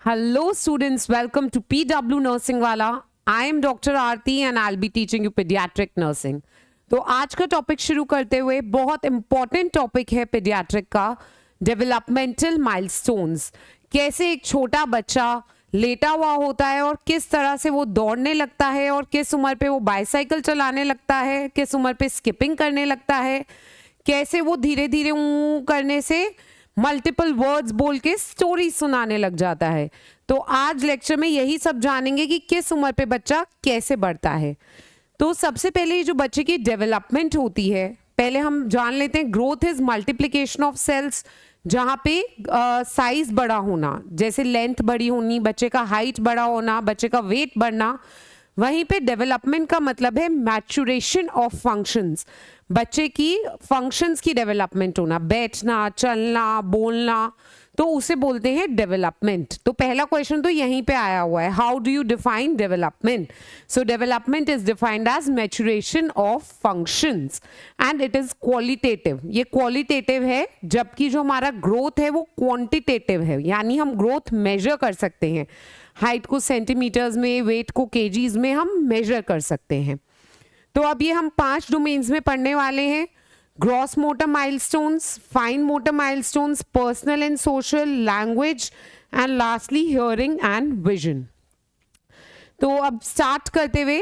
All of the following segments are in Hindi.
Hello students, welcome to PW Nursing Wala. I am Dr. Aarti and I'll be teaching you pediatric nursing. तो आज का टॉपिक शुरू करते हुए बहुत इंपॉर्टेंट टॉपिक है पीडियाट्रिक का, डेवलपमेंटल माइलस्टोन्स। कैसे एक छोटा बच्चा लेटा हुआ होता है और किस तरह से वो दौड़ने लगता है और किस उम्र पे वो बाइसाइकिल चलाने लगता है, किस उम्र पे स्किपिंग करने लगता है, कैसे वो धीरे धीरे करने से मल्टीपल वर्ड्स बोल के स्टोरी सुनाने लग जाता है। तो आज लेक्चर में यही सब जानेंगे कि किस उम्र पे बच्चा कैसे बढ़ता है। तो सबसे पहले जो बच्चे की डेवलपमेंट होती है, पहले हम जान लेते हैं growth is multiplication of cells, जहाँ पे साइज बड़ा होना, जैसे लेंथ बड़ी होनी, बच्चे का हाइट बड़ा होना, बच्चे का वेट बढ़ना। वहीं पे डेवलपमेंट का मतलब है मैचुरेशन ऑफ फंक्शंस, बच्चे की फंक्शंस की डेवलपमेंट होना, बैठना, चलना, बोलना, तो उसे बोलते हैं डेवलपमेंट। तो पहला क्वेश्चन तो यहीं पे आया हुआ है, how do you define development? So development is defined as maturation of functions and it is qualitative. ये क्वालिटेटिव है, जबकि जो हमारा ग्रोथ है वो क्वांटिटेटिव है, यानी हम ग्रोथ मेजर कर सकते हैं। हाइट को सेंटीमीटर्स में, वेट को केजीज में हम मेजर कर सकते हैं। तो अब ये हम 5 डोमेन्स में पढ़ने वाले हैं, gross motor milestones, fine motor milestones, personal and social, language and lastly hearing and vision. तो अब स्टार्ट करते हुए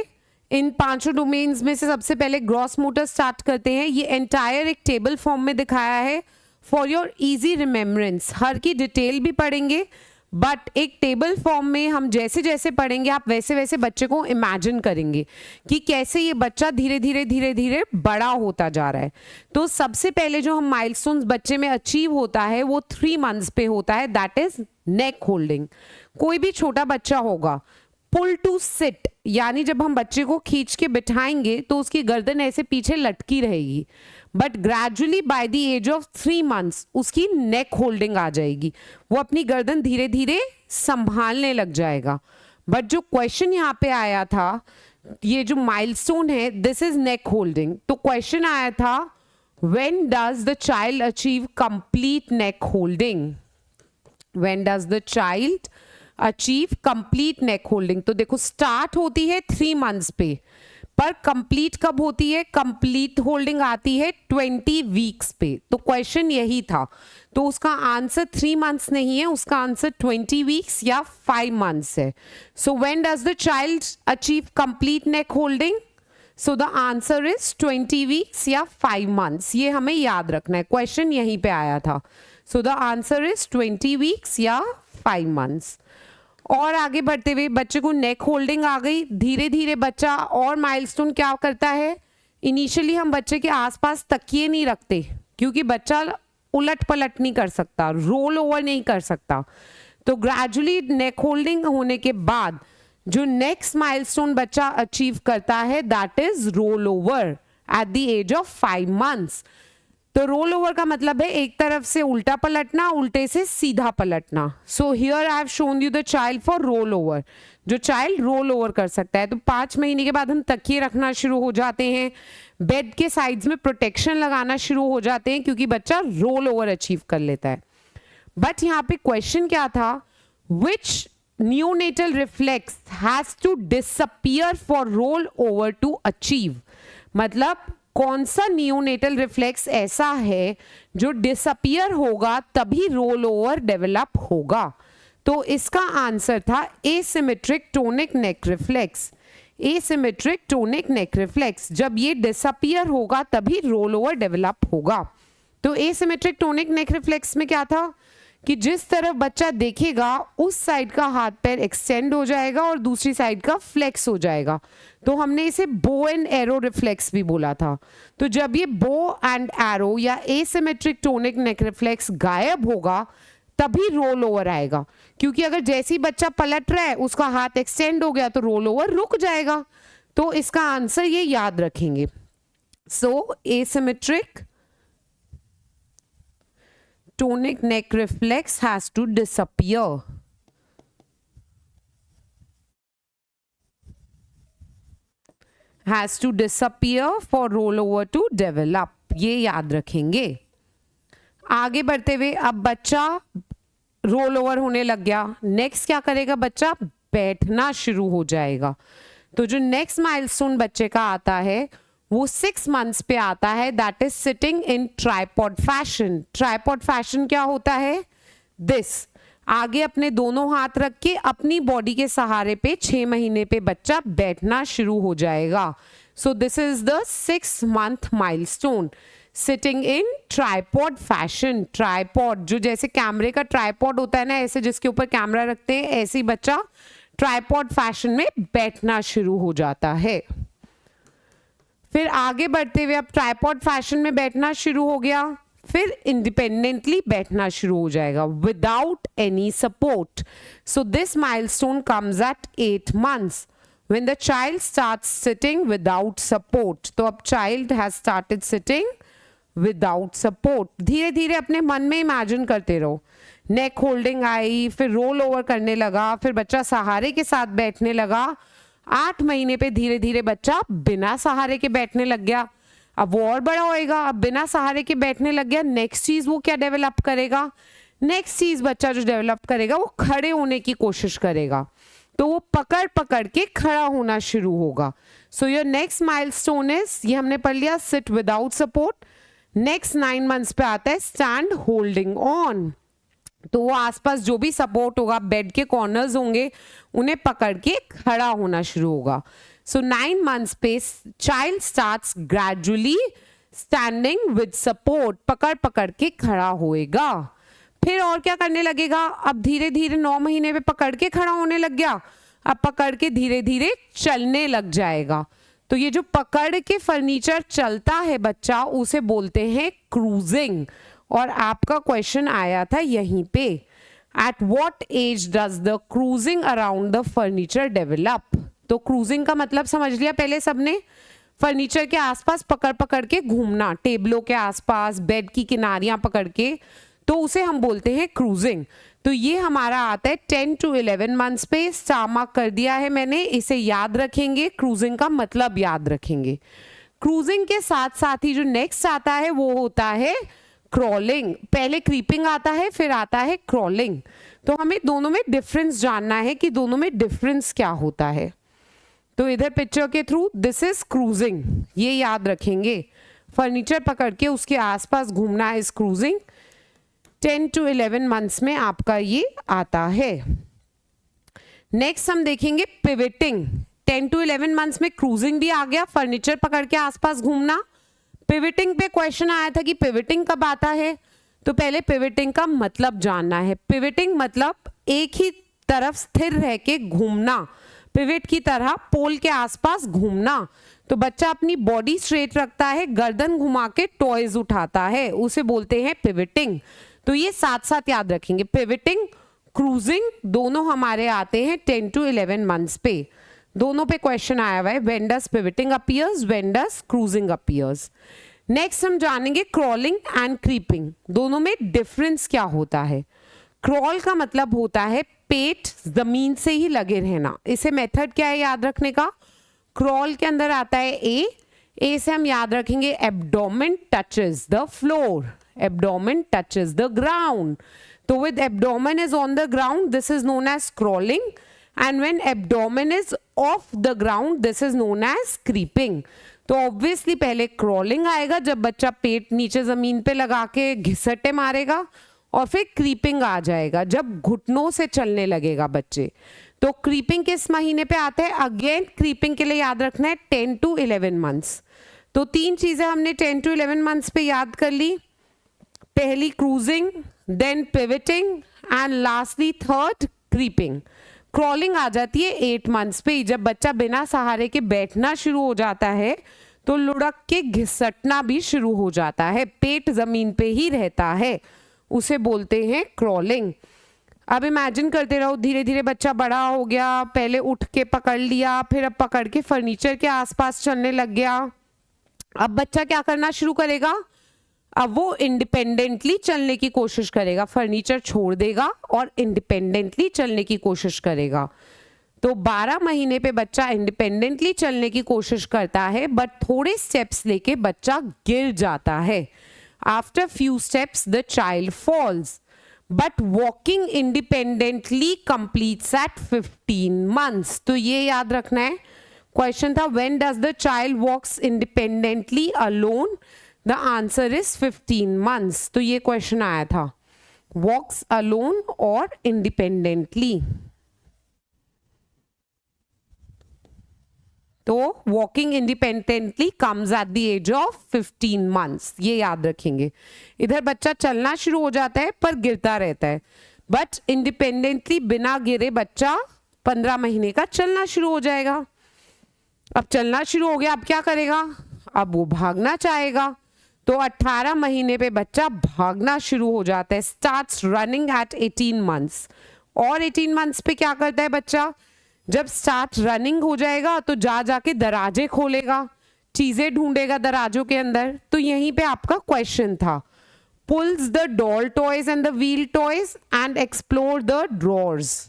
इन 5 डोमेन्स में से सबसे पहले ग्रॉस मोटर स्टार्ट करते हैं। ये एंटायर एक टेबल फॉर्म में दिखाया है फॉर योर इजी रिमेम्बरेंस। हर की डिटेल भी पढ़ेंगे, बट एक टेबल फॉर्म में हम जैसे जैसे पढ़ेंगे आप वैसे वैसे बच्चे को इमेजिन करेंगे कि कैसे ये बच्चा धीरे धीरे बड़ा होता जा रहा है। तो सबसे पहले जो हम माइलस्टोन्स बच्चे में अचीव होता है वो 3 मंथ्स पे होता है, दैट इज नेक होल्डिंग। कोई भी छोटा बच्चा होगा, पुल टू सिट, यानी जब हम बच्चे को खींच के बिठाएंगे तो उसकी गर्दन ऐसे पीछे लटकी रहेगी, but gradually by the age of 3 months उसकी नेक होल्डिंग आ जाएगी, वो अपनी गर्दन धीरे धीरे संभालने लग जाएगा। बट जो क्वेश्चन यहाँ पे आया था, ये जो माइलस्टोन है दिस इज नेक होल्डिंग, तो क्वेश्चन आया था when does the child achieve complete neck holding? When does the child achieve complete neck holding? तो देखो स्टार्ट होती है 3 मंथ्स पे, पर कंप्लीट कब होती है? कंप्लीट होल्डिंग आती है 20 वीक्स पे। तो क्वेश्चन यही था, तो उसका आंसर 3 मंथ्स नहीं है, उसका आंसर 20 वीक्स या 5 मंथ्स है। So when does the child achieve complete neck holding? So the answer is 20 weeks या 5 मंथ्स। ये हमें याद रखना है, क्वेश्चन यहीं पे आया था। So the answer is 20 weeks या 5 मंथ्स। और आगे बढ़ते हुए बच्चे को नेक होल्डिंग आ गई, धीरे धीरे बच्चा और माइलस्टोन क्या करता है, इनिशियली हम बच्चे के आसपास तकिए नहीं रखते, क्योंकि बच्चा उलट पलट नहीं कर सकता, रोल ओवर नहीं कर सकता। तो ग्रेजुअली नेक होल्डिंग होने के बाद जो नेक्स्ट माइलस्टोन बच्चा अचीव करता है that is roll over at the age of 5 months. तो रोल ओवर का मतलब है एक तरफ से उल्टा पलटना, उल्टे से सीधा पलटना। So here I have shown you the child for roll over, जो चाइल्ड रोल ओवर कर सकता है। तो 5 महीने के बाद हम तकिए रखना शुरू हो जाते हैं, बेड के साइड्स में प्रोटेक्शन लगाना शुरू हो जाते हैं, क्योंकि बच्चा रोल ओवर अचीव कर लेता है। बट यहाँ पे क्वेश्चन क्या था, which neonatal reflex has to disappear for roll over to achieve? मतलब कौन सा नियोनेटल रिफ्लेक्स ऐसा है जो डिसअपियर होगा तभी रोल ओवर डेवलप होगा? तो इसका आंसर था एसिमेट्रिक टोनिक नेक रिफ्लेक्स। एसिमेट्रिक टोनिक नेक रिफ्लेक्स, जब ये डिसअपियर होगा तभी रोल ओवर डेवलप होगा। तो एसिमेट्रिक टोनिक नेक रिफ्लेक्स में क्या था कि जिस तरफ बच्चा देखेगा उस साइड का हाथ पैर एक्सटेंड हो जाएगा और दूसरी साइड का फ्लेक्स हो जाएगा। तो हमने इसे बो एंड एरो रिफ्लेक्स भी बोला था। तो जब ये बो एंड एरो या एसिमेट्रिक टोनिक नेक रिफ्लेक्स गायब होगा तभी रोल ओवर आएगा, क्योंकि अगर जैसे ही बच्चा पलट रहा है उसका हाथ एक्सटेंड हो गया तो रोल ओवर रुक जाएगा। तो इसका आंसर ये याद रखेंगे। सो asymmetric tonic neck reflex has to disappear. Has to disappear for rollover to develop. ये याद रखेंगे। आगे बढ़ते हुए अब बच्चा रोल ओवर होने लग गया। नेक्स्ट क्या करेगा बच्चा, बैठना शुरू हो जाएगा। तो जो नेक्स्ट माइलस्टोन बच्चे का आता है वो 6 मंथ्स पे आता है, that is sitting in tripod fashion. Tripod fashion क्या होता है, दिस, आगे अपने दोनों हाथ रख के अपनी बॉडी के सहारे पे 6 महीने पे बच्चा बैठना शुरू हो जाएगा। सो this is the 6 month milestone, sitting in tripod fashion. Tripod जो जैसे कैमरे का ट्राइपॉड होता है ना, ऐसे जिसके ऊपर कैमरा रखते हैं, ऐसे ही बच्चा ट्राइपॉड फैशन में बैठना शुरू हो जाता है। फिर आगे बढ़ते हुए अब ट्राइपॉड फैशन में बैठना शुरू हो गया, फिर इंडिपेंडेंटली बैठना शुरू हो जाएगा without any support. So this milestone comes at 8 months when the child starts sitting without support। तो अब child has started sitting without support। धीरे धीरे अपने मन में इमेजिन करते रहो, नेक होल्डिंग आई, फिर रोल ओवर करने लगा, फिर बच्चा सहारे के साथ बैठने लगा। 8 महीने पे धीरे धीरे बच्चा बिना सहारे के बैठने लग गया। अब वो और बड़ा होएगा, अब बिना सहारे के बैठने लग गया। नेक्स्ट चीज वो क्या डेवलप करेगा, नेक्स्ट चीज बच्चा जो डेवलप करेगा वो खड़े होने की कोशिश करेगा। तो वो पकड़ पकड़ के खड़ा होना शुरू होगा। So your next milestone is, ये हमने पढ़ लिया, sit without support. Next 9 months पे आता है स्टैंड होल्डिंग ऑन। तो वो आसपास जो भी सपोर्ट होगा, बेड के कॉर्नर्स होंगे, उन्हें पकड़ के खड़ा होना शुरू होगा। सो 9 मंथ्स पे child starts gradually standing with support, पकड़ पकड़ के खड़ा होएगा। फिर और क्या करने लगेगा, अब धीरे धीरे 9 महीने पे पकड़ के खड़ा होने लग गया, अब पकड़ के धीरे धीरे चलने लग जाएगा। तो ये जो पकड़ के फर्नीचर चलता है बच्चा, उसे बोलते हैं क्रूजिंग। और आपका क्वेश्चन आया था यहीं पे, at what age does the cruising around the furniture develop. तो क्रूजिंग का मतलब समझ लिया पहले सबने, फर्नीचर के आसपास पकड़ पकड़ के घूमना, टेबलों के आसपास, बेड की किनारियां पकड़ के, तो उसे हम बोलते हैं क्रूजिंग। तो ये हमारा आता है 10 to 11 मंथ्स पे। स्टार मार्क कर दिया है मैंने, इसे याद रखेंगे, क्रूजिंग का मतलब याद रखेंगे। क्रूजिंग के साथ साथ ही जो नेक्स्ट आता है वो होता है क्रॉलिंग। पहले क्रीपिंग आता है, फिर आता है क्रॉलिंग। तो हमें दोनों में डिफरेंस जानना है कि दोनों में डिफरेंस क्या होता है। तो इधर पिक्चर के थ्रू दिस इज क्रूजिंग, ये याद रखेंगे। फर्नीचर पकड़ के उसके आसपास घूमना इज क्रूजिंग। 10 to 11 मंथ्स में आपका ये आता है। नेक्स्ट हम देखेंगे पिविटिंग। 10 to 11 मंथ्स में क्रूजिंग भी आ गया, फर्नीचर पकड़ के आसपास घूमना। पिविटिंग पे क्वेश्चन आया था कि पिविटिंग कब आता है, तो पहले पिविटिंग का मतलब जानना है। पिविटिंग मतलब एक ही तरफ स्थिर रह के घूमना, पिविट की तरह पोल के आसपास घूमना। तो बच्चा अपनी बॉडी स्ट्रेट रखता है, गर्दन घुमा के टॉयज उठाता है, उसे बोलते हैं पिविटिंग। तो ये साथ साथ याद रखेंगे, पिविटिंग, क्रूजिंग दोनों हमारे आते हैं 10 to 11 मंथ्स पे। दोनों पे क्वेश्चन आया हुआ है, when does pivoting appears, when does cruising appears. Next हम जानेंगे क्रॉलिंग एंड क्रीपिंग, दोनों में डिफरेंस क्या होता है। क्रॉल का मतलब होता है पेट जमीन से ही लगे रहना। इसे मेथड क्या है याद रखने का, क्रॉल के अंदर आता है ए से हम याद रखेंगे abdomen touches the floor, abdomen touches the ground। तो with abdomen is on the ground, this is known as crawling, and when abdomen is off the ground, this is known as creeping। तो obviously पहले crawling आएगा जब बच्चा पेट नीचे जमीन पे लगा के घिसटे मारेगा, और फिर creeping आ जाएगा जब घुटनों से चलने लगेगा बच्चे। तो creeping किस महीने पे आता है, अगेन creeping के लिए याद रखना है 10 to 11 मंथ्स। तो 3 चीजें हमने 10 to 11 मंथ्स पे याद कर ली, पहली cruising, then pivoting and lastly third creeping. Crawling आ जाती है 8 मंथ्स पे, जब बच्चा बिना सहारे के बैठना शुरू हो जाता है तो लुढ़क के घिसटना भी शुरू हो जाता है, पेट जमीन पे ही रहता है, उसे बोलते हैं क्रॉलिंग। अब इमेजिन करते रहो, धीरे धीरे बच्चा बड़ा हो गया, पहले उठ के पकड़ लिया, फिर अब पकड़ के फर्नीचर के आसपास चलने लग गया। अब बच्चा क्या करना शुरू करेगा, अब वो इंडिपेंडेंटली चलने की कोशिश करेगा, फर्नीचर छोड़ देगा और इंडिपेंडेंटली चलने की कोशिश करेगा। तो 12 महीने पे बच्चा इंडिपेंडेंटली चलने की कोशिश करता है, बट थोड़े स्टेप्स लेके बच्चा गिर जाता है। After few steps the child falls. But walking independently completes at 15 months. तो ये याद रखना है. क्वेश्चन था when does the child walks independently alone. The answer is 15 months. तो ये क्वेश्चन आया था, वॉक्स अलोन और इंडिपेंडेंटली. तो walking independently comes at the age of 15 months. ये याद रखेंगे. इधर बच्चा चलना शुरू हो जाता है पर गिरता रहता है, बट इंडिपेंडेंटली बिना गिरे बच्चा 15 महीने का चलना शुरू हो जाएगा. अब चलना शुरू हो गया, अब क्या करेगा, अब वो भागना चाहेगा. तो 18 महीने पे बच्चा भागना शुरू हो जाता है, स्टार्ट्स रनिंग एट 18 months. और 18 months पे क्या करता है बच्चा, जब स्टार्ट रनिंग हो जाएगा तो जाके दराजे खोलेगा, चीजें ढूंढेगा दराजों के अंदर. तो यहीं पे आपका क्वेश्चन था, pulls the doll toys and the wheel toys and explore the drawers.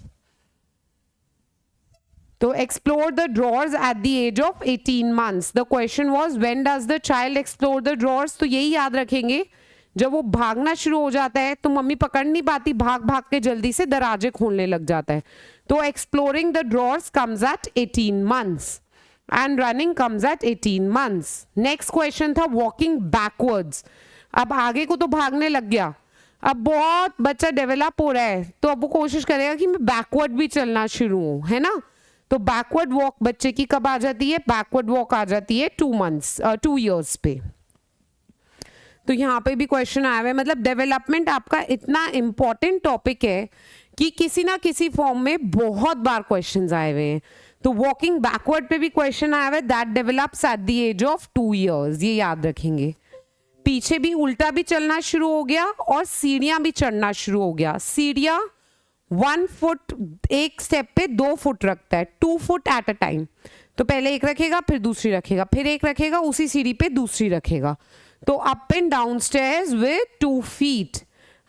तो explore the drawers at the age of 18 months. The question was when does the child explore the drawers. तो यही याद रखेंगे, जब वो भागना शुरू हो जाता है तो मम्मी पकड़ नहीं पाती, भाग भाग के जल्दी से दराजे खोलने लग जाता है. तो exploring the drawers comes at 18 months and running comes at 18 months. Next question था वॉकिंग बैकवर्ड्स. अब आगे को तो भागने लग गया, अब बहुत बच्चा डेवलप हो रहा है, तो अब वो कोशिश करेगा कि मैं बैकवर्ड भी चलना शुरू हूँ, है ना. तो बैकवर्ड वॉक बच्चे की कब आ जाती है, बैकवर्ड वॉक आ जाती है 2 years पे. तो यहाँ पे भी क्वेश्चन आया हुआ है. मतलब डेवलपमेंट आपका इतना इंपॉर्टेंट टॉपिक है कि किसी ना किसी फॉर्म में बहुत बार क्वेश्चंस आए हुए हैं. तो वॉकिंग बैकवर्ड पे भी क्वेश्चन आया हुआ है, that develops at the age of 2 years. ये याद रखेंगे. पीछे भी उल्टा भी चलना शुरू हो गया और सीढ़ियां भी चढ़ना शुरू हो गया. सीढ़ियां 1 foot, एक स्टेप पे 2 foot रखता है, 2 foot एट अ टाइम. तो पहले एक रखेगा, फिर दूसरी रखेगा, फिर एक रखेगा, उसी सीढ़ी पे दूसरी रखेगा. तो up and down stairs with 2 feet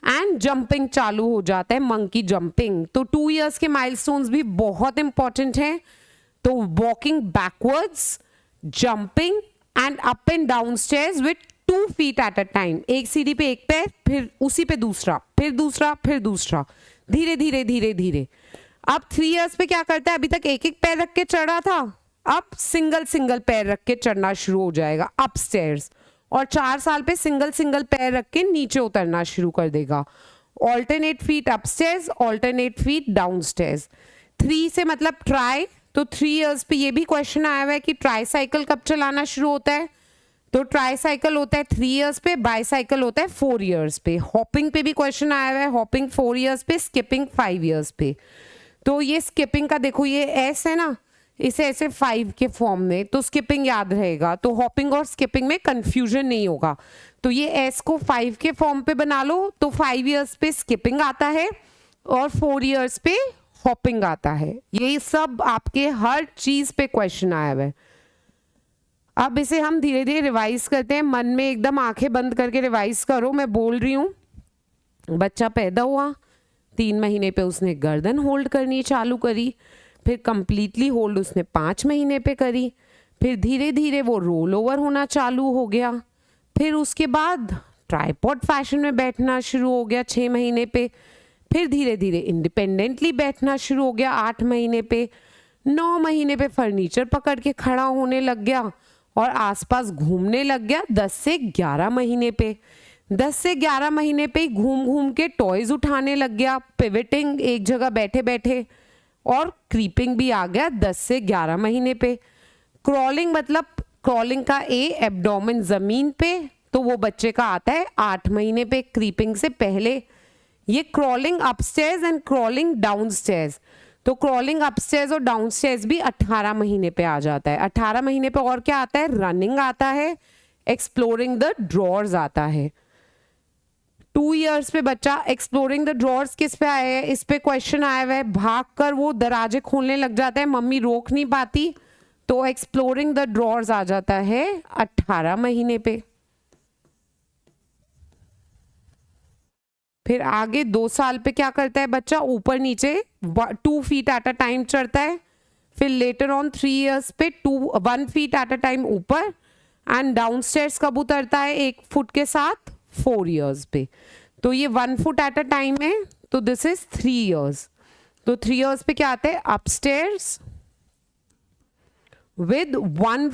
and jumping चालू हो जाता है, मंकी जंपिंग. तो 2 years के माइलस्टोन्स भी बहुत इंपॉर्टेंट हैं. तो walking backwards, jumping and up and down stairs with 2 feet eight a time. एक सीढ़ी पे एक पैर, फिर उसी पे दूसरा, फिर दूसरा, फिर दूसरा, धीरे धीरे धीरे धीरे. अब 3 years पे क्या करता है, अभी तक एक एक पैर रख के चढ़ा था, अब सिंगल पैर रख के चढ़ना शुरू हो जाएगा अपस्टेयर्स. और 4 साल पे सिंगल पैर रख के नीचे उतरना शुरू कर देगा. Alternate feet upstairs, alternate feet downstairs. 3 से मतलब ट्राई. तो 3 years पे ये भी क्वेश्चन आया हुआ है कि ट्राई साइकिल कब चलाना शुरू होता है. तो ट्राई साइकिल होता है 3 years पे, बाई साइकिल होता है 4 years पे. हॉपिंग पे भी क्वेश्चन आया हुआ है, हॉपिंग 4 years पे, स्किपिंग 5 years पे. तो ये स्किपिंग का देखो, ये एस है ना, इसे ऐसे 5 के फॉर्म में, तो स्किपिंग याद रहेगा. तो हॉपिंग और स्किपिंग में कंफ्यूजन नहीं होगा. तो ये एस को 5 के फॉर्म पे बना लो. तो 5 years पे स्किपिंग आता है और 4 years पे हॉपिंग आता है. ये सब आपके हर चीज पे क्वेश्चन आया हुआ है. अब इसे हम धीरे धीरे रिवाइज करते हैं. मन में एकदम आंखें बंद करके रिवाइज करो. मैं बोल रही हूँ. बच्चा पैदा हुआ, 3 महीने पे उसने गर्दन होल्ड करनी चालू करी, फिर कंप्लीटली होल्ड उसने 5 महीने पे करी, फिर धीरे धीरे वो रोल ओवर होना चालू हो गया, फिर उसके बाद ट्राइपॉड फैशन में बैठना शुरू हो गया 6 महीने पे, फिर धीरे धीरे इंडिपेंडेंटली बैठना शुरू हो गया 8 महीने पे, 9 महीने पे फर्नीचर पकड़ के खड़ा होने लग गया और आसपास घूमने लग गया 10 से 11 महीने पे. 10 से 11 महीने पे घूम घूम के टॉयज उठाने लग गया, पिवटिंग एक जगह बैठे बैठे, और क्रीपिंग भी आ गया 10 से 11 महीने पे. क्रॉलिंग मतलब क्रॉलिंग का ए एब्डोमेन जमीन पे, तो वो बच्चे का आता है 8 महीने पे, क्रीपिंग से पहले. ये crawling upstairs and crawling downstairs. तो क्रॉलिंग अपस्टेयर्स और डाउनस्टेयर्स भी 18 महीने पे आ जाता है. 18 महीने पे और क्या आता है, रनिंग आता है, एक्सप्लोरिंग द ड्रॉर्स आता है. 2 years पे बच्चा एक्सप्लोरिंग द ड्रॉर्स किस पे आया है, इस पे क्वेश्चन आया हुआ है. भाग कर वो दराजे खोलने लग जाता है, मम्मी रोक नहीं पाती, तो एक्सप्लोरिंग द ड्रॉर्स आ जाता है 18 महीने पे. फिर आगे 2 साल पे क्या करता है बच्चा, ऊपर नीचे 2 feet एट अ टाइम चढ़ता है. फिर लेटर ऑन 3 years पे 1 feet एट अ टाइम ऊपर, एंड डाउनस्टेयर्स कब उतरता है 1 foot के साथ, 4 years पे. तो ये 1 फुट एट अ टाइम है, तो दिस इज 3 years. तो 3 years पे क्या आता है, upstairs with 1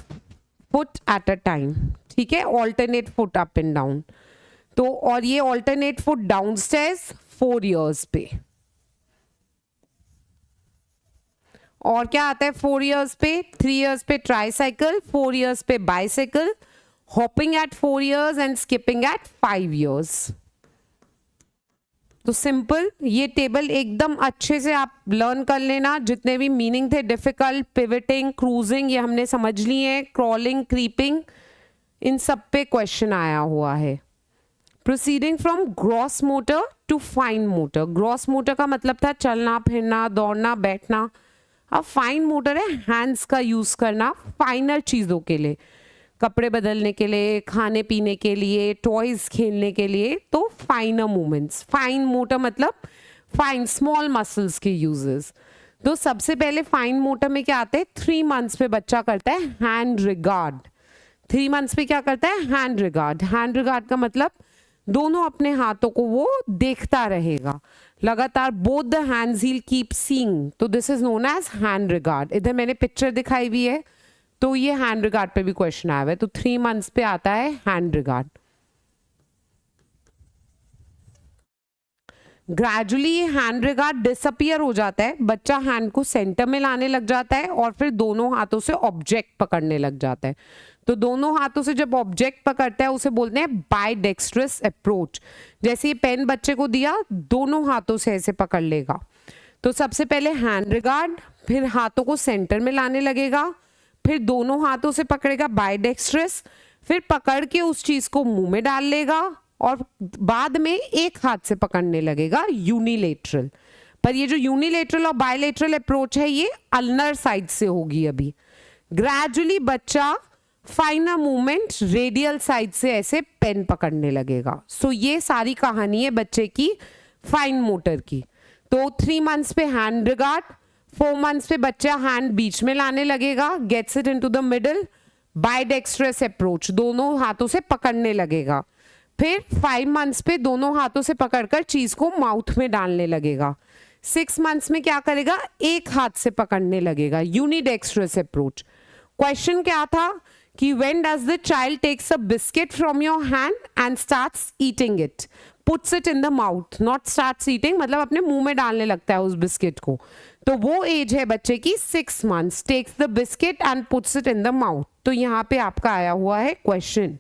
foot eight a time, ठीक है, alternate foot up and down. तो और ये ऑल्टरनेट फुट डाउनस्टेयर्स 4 years पे. और क्या आता है 4 years पे, 3 years पे ट्राईसाइकिल, 4 years पे bicycle, hopping at 4 years and skipping at 5 years. तो सिंपल, ये टेबल एकदम अच्छे से आप लर्न कर लेना. जितने भी मीनिंग थे, डिफिकल्ट, पिवटिंग, क्रूजिंग, ये हमने समझ लिए हैं, क्रॉलिंग, क्रीपिंग, इन सब पे क्वेश्चन आया हुआ है. Proceeding from gross motor to fine motor. Gross motor का मतलब था चलना फिरना, दौड़ना, बैठना. अब फाइन मोटर है हैंड्स का यूज करना फाइनर चीजों के लिए, कपड़े बदलने के लिए, खाने पीने के लिए, टॉयज खेलने के लिए. तो फाइनर मूवमेंट्स. फाइन मोटर मतलब फाइन स्मॉल मसल्स के यूजेस. तो सबसे पहले फाइन मोटर में क्या आते हैं, 3 months पे बच्चा करता है हैंड रिगार्ड. 3 months पे क्या करता है, हैंड रिगार्ड. हैंड रिगार्ड का मतलब दोनों अपने हाथों को वो देखता रहेगा लगातार. बोथ द हैंड्स ही कीप सीइंग. तो this is known as hand regard. इधर मैंने पिक्चर दिखाई हुई है, तो ये हैंड रिगार्ड पे भी क्वेश्चन आया हुआ है. तो 3 months पे आता है हैंड रिगार्ड. ग्रेजुअली ये हैंड रिगार्ड डिसअपियर हो जाता है. बच्चा हैंड को सेंटर में लाने लग जाता है और फिर दोनों हाथों से ऑब्जेक्ट पकड़ने लग जाता है. तो दोनों हाथों से जब ऑब्जेक्ट पकड़ता है उसे बोलते हैं बाइडेक्स्ट्रस अप्रोच. जैसे ये पेन बच्चे को दिया, दोनों हाथों से ऐसे पकड़ लेगा. तो सबसे पहले हैंड रिगार्ड, फिर हाथों को सेंटर में लाने लगेगा, फिर दोनों हाथों से पकड़ेगा बाइडेक्स्ट्रस, फिर पकड़ के उस चीज को मुंह में डाल लेगा और बाद में एक हाथ से पकड़ने लगेगा यूनिलेटरल. पर ये जो यूनिलेटरल और बायलेटरल अप्रोच है ये अल्नर साइड से होगी. अभी ग्रेजुअली बच्चा फाइनर मूवमेंट रेडियल साइड से ऐसे पेन पकड़ने लगेगा. सो ये सारी कहानी है बच्चे की फाइन मोटर की. तो 3 months पे हैंड रिगार्ड, 4 months पे बच्चा हैंड बीच में लाने लगेगा, gets it into the middle, bidextrous approach, दोनों हाथों से पकड़ने लगेगा. फिर 5 months पे दोनों हाथों से पकड़कर चीज को माउथ में डालने लगेगा. 6 months में क्या करेगा, एक हाथ से पकड़ने लगेगा, यूनिडेक्स्ट्रस अप्रोच. क्वेश्चन क्या था कि when does the child takes a biscuit from your hand and starts eating it, puts it in the mouth, not starts eating मतलब अपने मुंह में डालने लगता है उस बिस्किट को. तो वो एज है बच्चे की 6 months. takes the biscuit and puts it in the mouth. तो यहाँ पे आपका आया हुआ है question,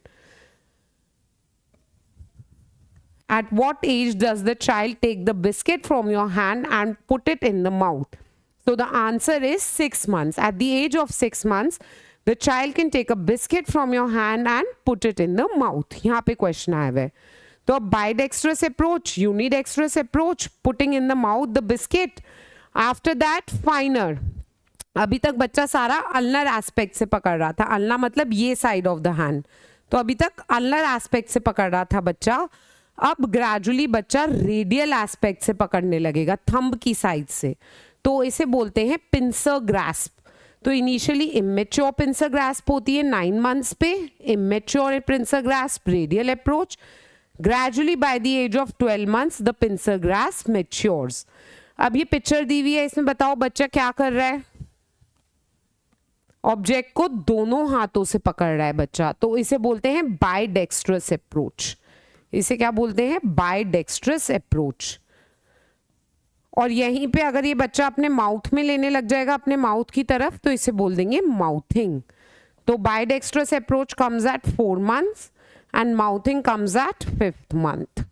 at what age does the child take the biscuit from your hand and put it in the mouth? So the answer is 6 months. At the age of 6 months, the child can take a biscuit from your hand and put it in the mouth. यहाँ पे क्वेश्चन आया हुआ है. तो bidextrous approach, unidextrous approach, putting in the mouth the biscuit. After that finer. अभी तक बच्चा सारा अल्नर एस्पेक्ट से पकड़ रहा था. अल्ना मतलब ये साइड ऑफ द हैंड. तो अभी तक अल्नर एस्पेक्ट से पकड़ रहा था बच्चा. अब ग्रेजुअली बच्चा रेडियल एस्पेक्ट से पकड़ने लगेगा, थंब की साइड से. तो इसे बोलते हैं पिंसर ग्रास्प. तो इनिशियली इमेच्योर पिंसर ग्रास्प होती है 9 months पे. Immature pincer grasp radial approach. Gradually by the age of 12 months the pincer grasp matures. अब ये पिक्चर दी हुई है, इसमें बताओ बच्चा क्या कर रहा है. ऑब्जेक्ट को दोनों हाथों से पकड़ रहा है बच्चा. तो इसे बोलते हैं बाइडेक्स्ट्रस अप्रोच. इसे क्या बोलते हैं, बाइडेक्स्ट्रस अप्रोच. और यहीं पे अगर ये बच्चा अपने माउथ में लेने लग जाएगा अपने माउथ की तरफ, तो इसे बोल देंगे माउथिंग. तो bidextrous approach comes at 4 months and mouthing comes at 5th month.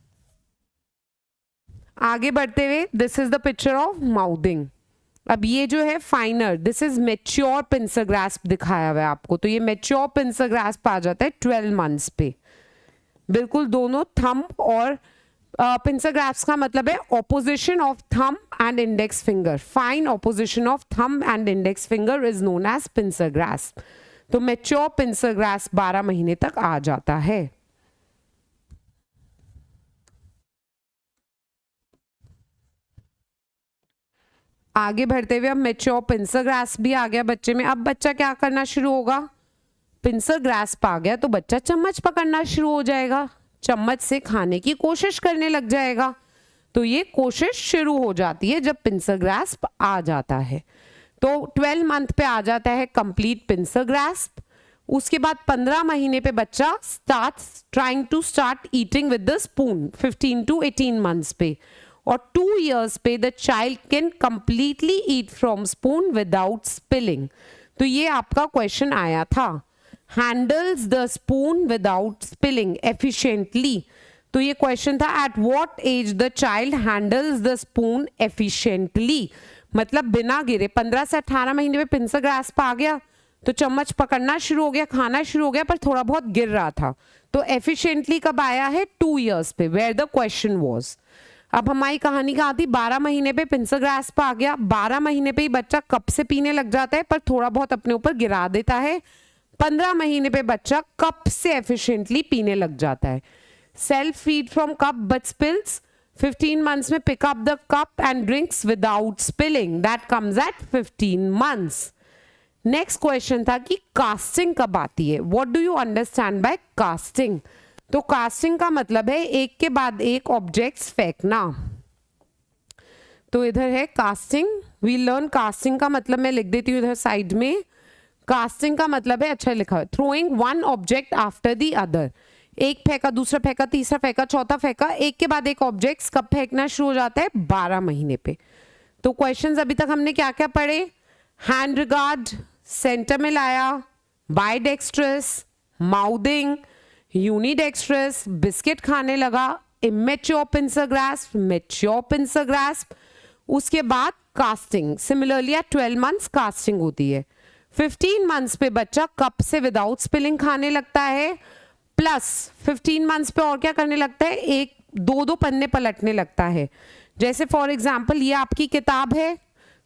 आगे बढ़ते हुए this is the picture of mouthing. अब ये जो है finer, this is mature pincer grasp दिखाया हुआ है आपको. तो ये मेच्योर पिंसर ग्रास्प आ जाता है 12 months पे. बिल्कुल दोनों थंब और पिंसर ग्रास्प का मतलब है opposition of thumb and index finger. Fine opposition of thumb and index finger is known as pincer grasp. तो मैच्योर पिंसर ग्रास्प 12 महीने तक आ जाता है. आगे बढ़ते हुए अब मैच्योर पिंसर ग्रास्प भी आ गया बच्चे में. अब बच्चा क्या करना शुरू होगा, पिंसर ग्रास्प आ गया तो बच्चा चम्मच पकड़ना शुरू हो जाएगा. चम्मच से खाने की कोशिश करने लग जाएगा। तो ये कोशिश शुरू हो जाती है जब पिंसर ग्रास्प आ जाता है। तो 12 मंथ पे आ जाता है कंप्लीट पिंसर ग्रास्प। उसके बाद 15 महीने पे बच्चा trying to start eating with the spoon 15 to 18 months पे, और 2 years पे the child can completely eat from spoon without spilling. तो ये आपका क्वेश्चन आया था, handles the spoon without spilling efficiently. तो ये क्वेश्चन था at what age the child handles the spoon efficiently, मतलब बिना गिरे। 15 से 18 महीने में पिंसर ग्रास्प आ गया तो चम्मच पकड़ना शुरू हो गया, खाना शुरू हो गया, पर थोड़ा बहुत गिर रहा था। तो एफिशिएंटली कब आया है? 2 years पे, वेयर द क्वेश्चन वाज। अब हमारी कहानी कहाँ थी? 12 महीने पे पिंसर ग्रास्प आ गया। 12 महीने पे ही बच्चा कप से पीने लग जाता है, पर थोड़ा बहुत अपने ऊपर गिरा देता है। 15 महीने पे बच्चा कप से एफिशिएंटली पीने लग जाता है। Self feed from cup but spills. 15 months में pick up the cup and drinks without spilling, that comes at 15 months। Next question था कि कास्टिंग कब आती है? What do you understand by casting? तो कास्टिंग का मतलब है एक के बाद एक ऑब्जेक्ट्स फेंकना। तो इधर है कास्टिंग, वी लर्न कास्टिंग का मतलब मैं लिख देती हूँ इधर साइड में। कास्टिंग का मतलब है, अच्छा लिखा है, throwing one object after the other. एक फेंका, दूसरा फेंका, तीसरा फेंका, चौथा फेंका, एक के बाद एक ऑब्जेक्ट्स कब फेंकना शुरू हो जाता है? 12 महीने पे। तो क्वेश्चंस अभी तक हमने क्या क्या पढ़े? हैंड रिगार्ड, सेंटर में लाया, बाइडेक्स्ट्रस, माउदिंग, यूनिडेक्स्ट्रस, बिस्किट खाने लगा, immature pincer grasp, mature pincer grasp. उसके बाद casting. Similarly at 12 months casting होती है। 15 months पे बच्चा कप से विदाउट स्पिलिंग खाने लगता है, प्लस 15 months पे और क्या करने लगता है? एक दो दो पन्ने पलटने लगता है। जैसे फॉर एग्जाम्पल ये आपकी किताब है,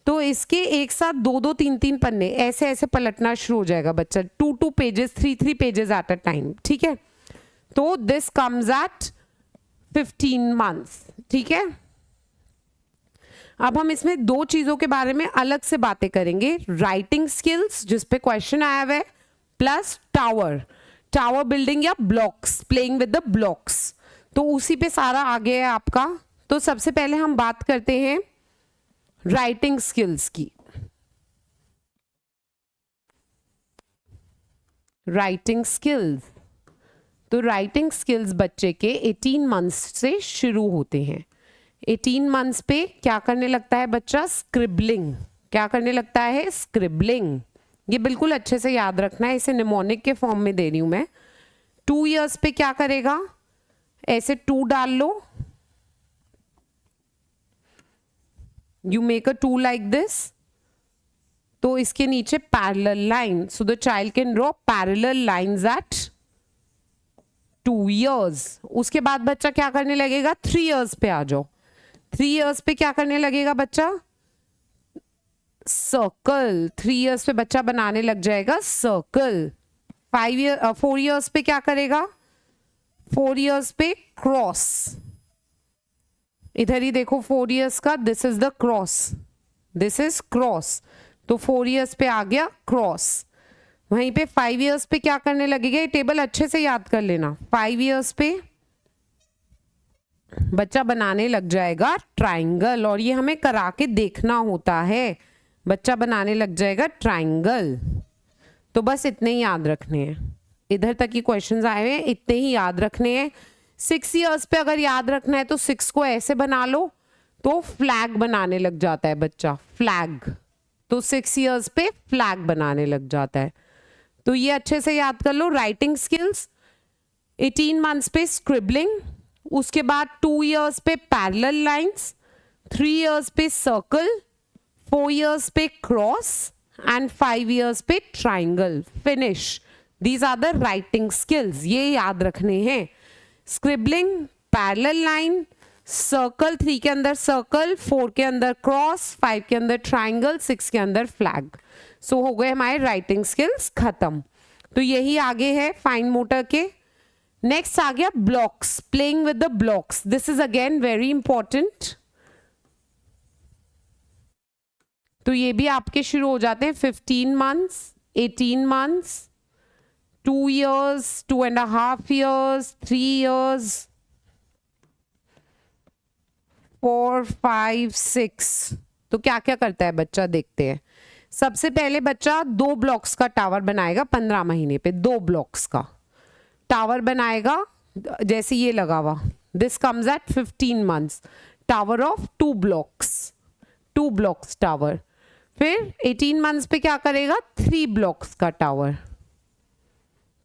तो इसके एक साथ दो दो तीन तीन पन्ने ऐसे ऐसे पलटना शुरू हो जाएगा बच्चा, 2 pages 3 pages eight a time, ठीक है। तो दिस कम्स एट 15 months, ठीक है। अब हम इसमें दो चीजों के बारे में अलग से बातें करेंगे, राइटिंग स्किल्स जिस पे क्वेश्चन आया हुआ है, प्लस टावर बिल्डिंग या blocks, playing with the blocks. तो उसी पे सारा आगे है आपका। तो सबसे पहले हम बात करते हैं राइटिंग स्किल्स की। राइटिंग स्किल्स, तो राइटिंग स्किल्स बच्चे के 18 months से शुरू होते हैं। 18 months पे क्या करने लगता है बच्चा? स्क्रिबलिंग। क्या करने लगता है? स्क्रिबलिंग। ये बिल्कुल अच्छे से याद रखना है, इसे निमोनिक के फॉर्म में दे रही हूं मैं। 2 years पे क्या करेगा? ऐसे 2 डाल लो, you make a 2 like this, तो इसके नीचे parallel line, so the child can draw parallel lines at 2 years। उसके बाद बच्चा क्या करने लगेगा? 3 years पे आ जाओ। 3 years पे क्या करने लगेगा बच्चा? सर्कल। 3 years पे बच्चा बनाने लग जाएगा सर्कल। 4 years पे क्या करेगा? 4 years पे क्रॉस। इधर ही देखो 4 years का, this is the cross, this is cross. तो 4 years पे आ गया क्रॉस। वहीं पे 5 years पे क्या करने लगेगा? ये टेबल अच्छे से याद कर लेना। 5 years पे बच्चा बनाने लग जाएगा ट्राइंगल, और ये हमें करा के देखना होता है। बच्चा बनाने लग जाएगा ट्राइंगल। तो बस इतने ही याद रखने हैं, इधर तक ही क्वेश्चंस आए हुए हैं, इतने ही याद रखने हैं। 6 years पे अगर याद रखना है तो 6 को ऐसे बना लो, तो फ्लैग बनाने लग जाता है बच्चा, फ्लैग। तो 6 years पे फ्लैग बनाने लग जाता है। तो ये अच्छे से याद कर लो। राइटिंग स्किल्स, 18 months पे स्क्रिबलिंग, उसके बाद 2 years पे पैरेलल लाइंस, 3 years पे सर्कल, 4 years पे क्रॉस एंड 5 years पे triangle. Finish. These are the writing skills, ये याद रखने हैं। स्क्रिबलिंग, पैरेलल लाइन, सर्कल, 3 के अंदर सर्कल, 4 के अंदर क्रॉस, 5 के अंदर ट्राइंगल, 6 के अंदर फ्लैग। सो हो गए हमारे राइटिंग स्किल्स खत्म। तो यही आगे है फाइन मोटर के। नेक्स्ट आ गया blocks, playing with the blocks. This is again very important. तो ये भी आपके शुरू हो जाते हैं 15 months, 18 months, 2 years, 2.5 years, 3 years, 4, 5, 6। तो क्या क्या करता है बच्चा, देखते हैं। सबसे पहले बच्चा 2 ब्लॉक्स का टावर बनाएगा 15 महीने पे, 2 ब्लॉक्स का टावर बनाएगा, जैसे ये लगा हुआ, this comes at 15 months, tower of 2 blocks tower. फिर 18 मंथ्स पे क्या करेगा, 3 ब्लॉक्स का टावर,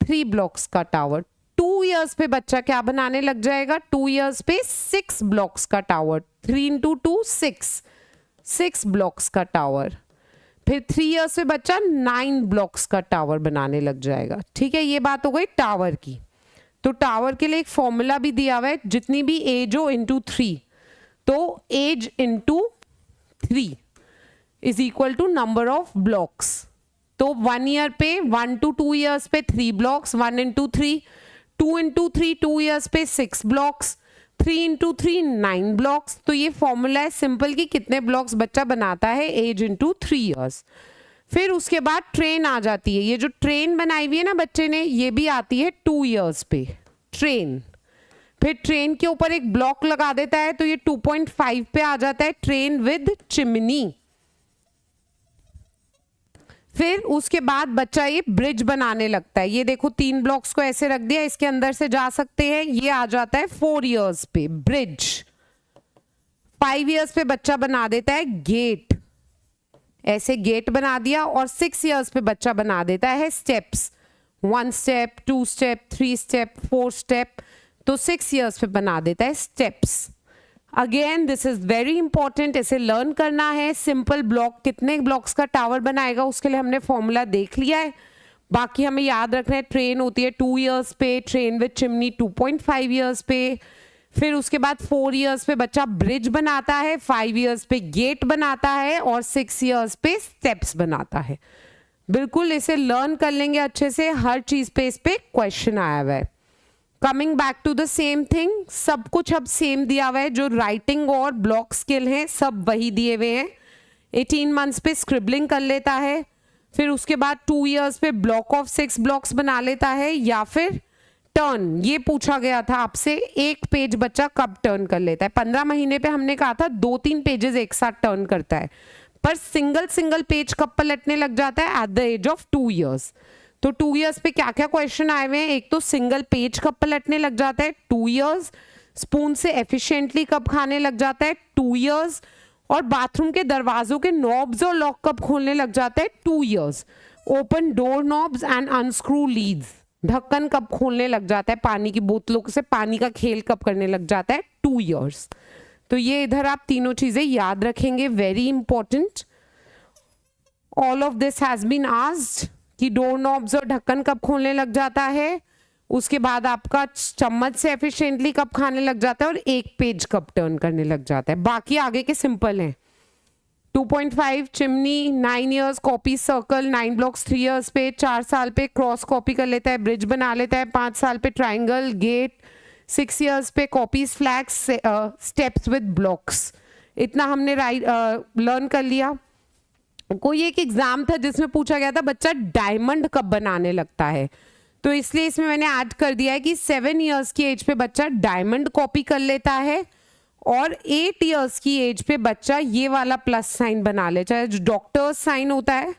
3 ब्लॉक्स का टावर। 2 इयर्स पे बच्चा क्या बनाने लग जाएगा, 2 इयर्स पे 6 ब्लॉक्स का टावर, 3 into 2 6 ब्लॉक्स का टावर। फिर 3 इयर्स पे बच्चा 9 ब्लॉक्स का टावर बनाने लग जाएगा। ठीक है, ये बात हो गई टावर की। तो टावर के लिए एक फॉर्मूला भी दिया हुआ है, जितनी भी एज हो इंटू 3, तो age into 3 is equal to number of blocks. तो 1 ईयर पे 1 to 2 इयर्स पे 3 ब्लॉक्स, 1 into 3, 2 into 3 2 इयर्स पे 6 ब्लॉक्स, 3 into 3 9 ब्लॉक्स। तो ये फॉर्मूला है सिंपल कि कितने ब्लॉक्स बच्चा बनाता है एज इंटू 3 इयर्स। फिर उसके बाद ट्रेन आ जाती है। ये जो ट्रेन बनाई हुई है ना बच्चे ने, ये भी आती है 2 इयर्स पे ट्रेन। फिर ट्रेन के ऊपर एक ब्लॉक लगा देता है, तो ये 2.5 पे आ जाता है ट्रेन विद चिमनी। फिर उसके बाद बच्चा ये ब्रिज बनाने लगता है। ये देखो 3 ब्लॉक्स को ऐसे रख दिया, इसके अंदर से जा सकते हैं। ये आ जाता है 4 इयर्स पे ब्रिज। 5 इयर्स पे बच्चा बना देता है गेट, ऐसे गेट बना दिया। और 6 इयर्स पे बच्चा बना देता है steps, 1 step, 2 step, 3 step, 4 step. तो 6 इयर्स पे बना देता है steps. Again this is very important, इसे लर्न करना है। सिंपल ब्लॉक, कितने ब्लॉक्स का टावर बनाएगा उसके लिए हमने फॉर्मूला देख लिया है। बाकी हमें याद रखना है, ट्रेन होती है 2 इयर्स पे, ट्रेन विद चिमनी 2.5 इयर्स पे। फिर उसके बाद 4 इयर्स पे बच्चा ब्रिज बनाता है, 5 इयर्स पे गेट बनाता है और 6 इयर्स पे स्टेप्स बनाता है। बिल्कुल इसे लर्न कर लेंगे अच्छे से, हर चीज पे इस पे क्वेश्चन आया हुआ है। Coming back to the same thing, सब कुछ अब सेम दिया हुआ है। जो राइटिंग और ब्लॉक स्किल है सब वही दिए हुए हैं। 18 मंथ्स पे स्क्रिबलिंग कर लेता है। फिर उसके बाद 2 इयर्स पे ब्लॉक ऑफ 6 ब्लॉक्स बना लेता है, या फिर टर्न, ये पूछा गया था आपसे, एक पेज बच्चा कब टर्न कर लेता है। 15 महीने पे हमने कहा था 2-3 पेजेस एक साथ टर्न करता है, पर सिंगल पेज कब पलटने लग जाता है, at the age of 2 years. तो 2 इयर्स पे क्या क्या क्वेश्चन आए हुए हैं, एक तो सिंगल पेज कब पलटने लग जाता है 2 इयर्स, स्पून से एफिशिएंटली कब खाने लग जाता है 2 इयर्स, और बाथरूम के दरवाजों के नॉब्स और लॉक कब खोलने लग जाता है 2 years, open door knobs and unscrew lids, ढक्कन कब खोलने लग जाता है, पानी की बोतलों से पानी का खेल कब करने लग जाता है 2 इयर्स। तो ये इधर आप तीनों चीजें याद रखेंगे, very important. All of this has been asked कि डोर नॉब्स और ढक्कन कब खोलने लग जाता है, उसके बाद आपका चम्मच से एफिशिएंटली कब खाने लग जाता है, और एक पेज कब टर्न करने लग जाता है। बाकी आगे के सिंपल हैं। 2.5 chimney, 9 years copy circle, 9 blocks 3 years पे, 4 साल पे क्रॉस कॉपी कर लेता है, ब्रिज बना लेता है, 5 साल पे ट्राइंगल गेट, 6 इयर्स पे copies flags, steps with blocks. इतना हमने लर्न कर लिया। कोई एक एग्जाम था जिसमें पूछा गया था बच्चा डायमंड कब बनाने लगता है, तो इसलिए इसमें मैंने ऐड कर दिया है कि 7 इयर्स की एज पे बच्चा डायमंड कॉपी कर लेता है, और 8 इयर्स की एज पे बच्चा ये वाला प्लस साइन बना लेता है, जो डॉक्टर साइन होता है,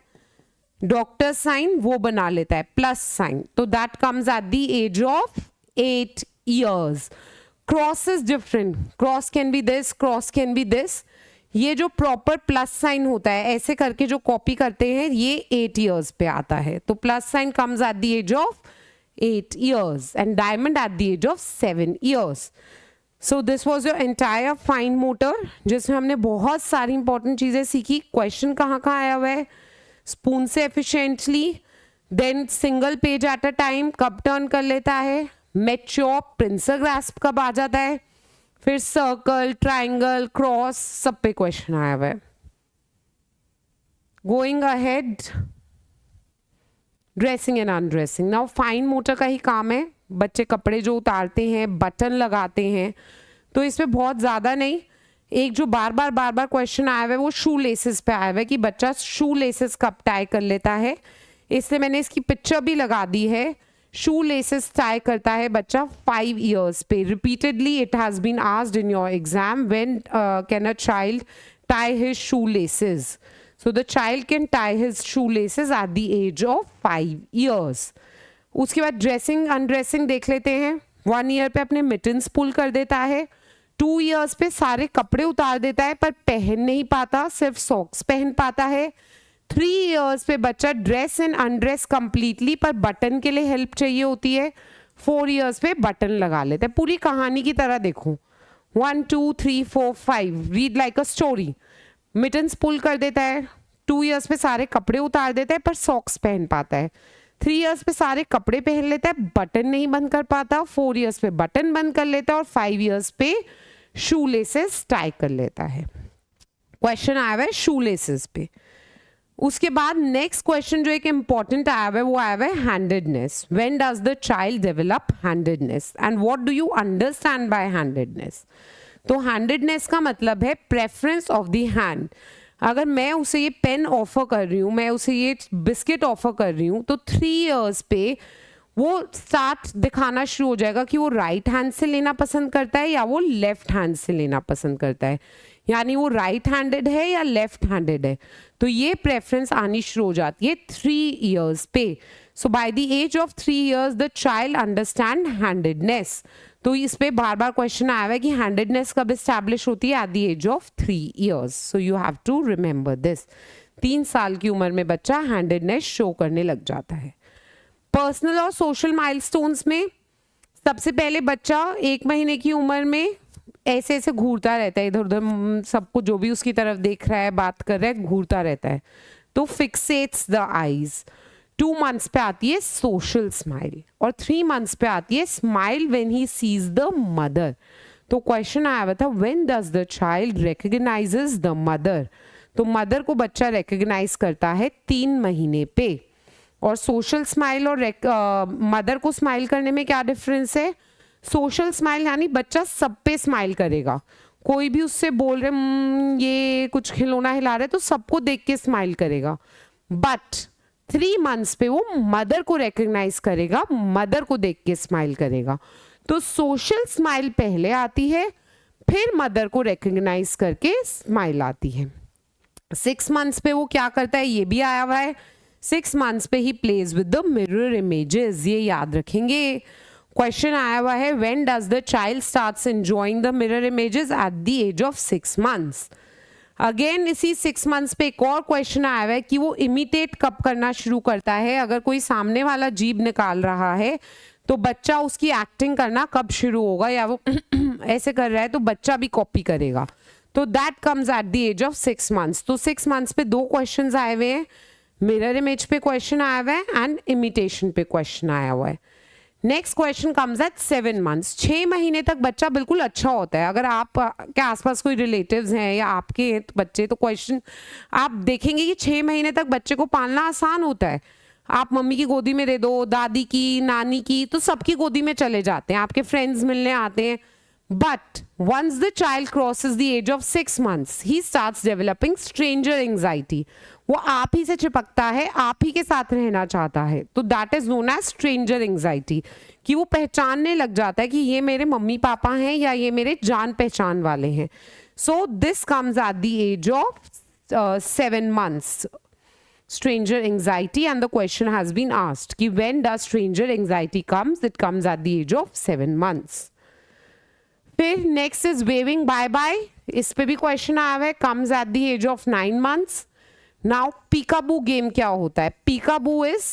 डॉक्टर साइन वो बना लेता है, प्लस साइन। तो that comes at the age of 8 years. Cross is different, cross can be this, cross can be this. ये जो प्रॉपर प्लस साइन होता है ऐसे करके जो कॉपी करते हैं, ये 8 इयर्स पे आता है। तो plus sign comes at the age of 8 years and diamond at the age of 7 years. So this was your entire fine motor, जिसमें हमने बहुत सारी इंपॉर्टेंट चीजें सीखी। क्वेश्चन कहाँ कहाँ आया हुआ है, स्पून से efficiently, then single page at a time कब टर्न कर लेता है, मैच्योर पिंसर ग्रास्प कब आ जाता है, फिर सर्कल, ट्राइंगल, क्रॉस, सब पे क्वेश्चन आया हुआ है। Going ahead, dressing and undressing. Now fine motor का ही काम है, बच्चे कपड़े जो उतारते हैं, बटन लगाते हैं, तो इसमें बहुत ज़्यादा नहीं। एक जो बार बार क्वेश्चन आया हुआ है वो शू लेसेस पे आया हुआ है कि बच्चा शू लेसेस कब टाई कर लेता है, इसलिए मैंने इसकी पिक्चर भी लगा दी है शू लेसेस टाई करता है बच्चा 5 ईयर्स पे. Repeatedly it has been asked in your exam, when can a child tie his shoe laces. So the child can tie his shoelaces at the age of 5 years. उसके बाद ड्रेसिंग अनड्रेसिंग देख लेते हैं. 1 ईयर पे अपने मिटन्स पुल कर देता है. 2 ईयर्स पे सारे कपड़े उतार देता है पर पहन नहीं पाता, सिर्फ सॉक्स पहन पाता है. 3 ईयर्स पे बच्चा ड्रेस एंड अनड्रेस कंप्लीटली, पर बटन के लिए हेल्प चाहिए होती है. 4 ईयर्स पे बटन लगा लेते हैं. पूरी कहानी की तरह देखो. 1 2 3 4 5 read like a story. Mittens pull कर देता है. 2 ईयर्स पे सारे कपड़े उतार देता है पर सॉक्स पहन पाता है. 3 ईयर्स पे सारे कपड़े पहन लेता है, बटन नहीं बंद कर पाता. 4 ईयर्स पे बटन बंद कर लेता है और 5 ईयर्स पे शू लेसेस टाई कर लेता है. क्वेश्चन आया हुआ है शू लेसेस पे. उसके बाद नेक्स्ट क्वेश्चन जो एक इम्पॉर्टेंट आया हुआ है वो आया हुआ है handedness. When does the child develop handedness and what do you understand bye handedness. तो हैंडेडनेस का मतलब है प्रेफरेंस ऑफ द हैंड. अगर मैं उसे ये पेन ऑफर कर रही हूँ, मैं उसे ये बिस्किट ऑफर कर रही हूँ, तो 3 ईयर्स पे वो स्टार्ट दिखाना शुरू हो जाएगा कि वो राइट हैंड से लेना पसंद करता है या वो लेफ्ट हैंड से लेना पसंद करता है, यानी वो राइट हैंडेड है या लेफ्ट हैंडेड है. तो ये प्रेफरेंस आनी शुरू हो जाती है 3 ईयर्स पे. So by the age of 3 years the child understand handedness. तो इस पे बार बार क्वेश्चन आया हुआ है कि हैंडेडनेस कब इस्टेब्लिश होती है, at the age of 3 years. So you have to remember this. 3 साल की उम्र में बच्चा हैंडेडनेस शो करने लग जाता है. पर्सनल और सोशल माइलस्टोन्स में सबसे पहले बच्चा 1 महीने की उम्र में ऐसे ऐसे घूरता रहता है, इधर उधर सबको जो भी उसकी तरफ देख रहा है, बात कर रहा है, घूरता रहता है. तो फिक्सेट्स द आईज. 2 मंथ्स पे आती है सोशल स्माइल और 3 मंथ्स पे आती है smile when he sees the mother. तो क्वेश्चन आया हुआ था when does the child recognises the mother. तो मदर को बच्चा रिकॉग्नाइज करता है 3 महीने पे. और सोशल स्माइल और मदर को स्माइल करने में क्या डिफरेंस है. सोशल स्माइल यानी बच्चा सब पे स्माइल करेगा. कोई भी उससे बोल रहे ये कुछ खिलौना हिला रहे तो सबको देख के स्माइल करेगा. बट 3 मंथ्स पे वो मदर को रिकॉग्नाइज करेगा, मदर को देख के स्माइल करेगा. तो सोशल स्माइल पहले आती है, फिर मदर को रिकॉग्नाइज करके स्माइल आती है. 6 मंथ्स पे वो क्या करता है ये भी आया हुआ है. 6 मंथ्स पे ही plays with the mirror images. ये याद रखेंगे. क्वेश्चन आया हुआ है when does the child starts enjoying the mirror images, at the age of 6 months. Again इसी 6 मंथ्स पे एक और क्वेश्चन आया हुआ है कि वो इमिटेट कब करना शुरू करता है. अगर कोई सामने वाला जीभ निकाल रहा है तो बच्चा उसकी एक्टिंग करना कब शुरू होगा, या वो ऐसे कर रहा है तो बच्चा भी कॉपी करेगा. तो that comes at the age of 6 months. तो 6 मंथ्स पे 2 क्वेश्चन आए हुए हैं. मिरर इमेज पे क्वेश्चन आया हुआ है एंड इमिटेशन पे क्वेश्चन आया हुआ है. Next question comes at 7 months. 6 महीने तक बच्चा बिल्कुल अच्छा होता है. अगर आप के आसपास कोई रिलेटिव्स हैं या आपके हैं तो बच्चे, तो क्वेश्चन आप देखेंगे कि 6 महीने तक बच्चे को पालना आसान होता है. आप मम्मी की गोदी में दे दो, दादी की, नानी की, तो सबकी गोदी में चले जाते हैं, आपके फ्रेंड्स मिलने आते हैं. But once the child crosses the age of 6 months, he starts developing stranger anxiety. वो आप ही से चिपकता है, आप ही के साथ रहना चाहता है. तो that is known as stranger anxiety. कि वो पहचानने लग जाता है कि ये मेरे मम्मी पापा हैं या ये मेरे जान पहचान वाले हैं. So this comes at the age of 7 months. Stranger anxiety, and the question has been asked कि when does stranger anxiety comes? It comes at the age of 7 months. फिर next is waving bye bye. इस पे भी क्वेश्चन आया हुआ है. Comes at the age of 9 months. Now peekaboo game क्या होता है. पीकाबू इज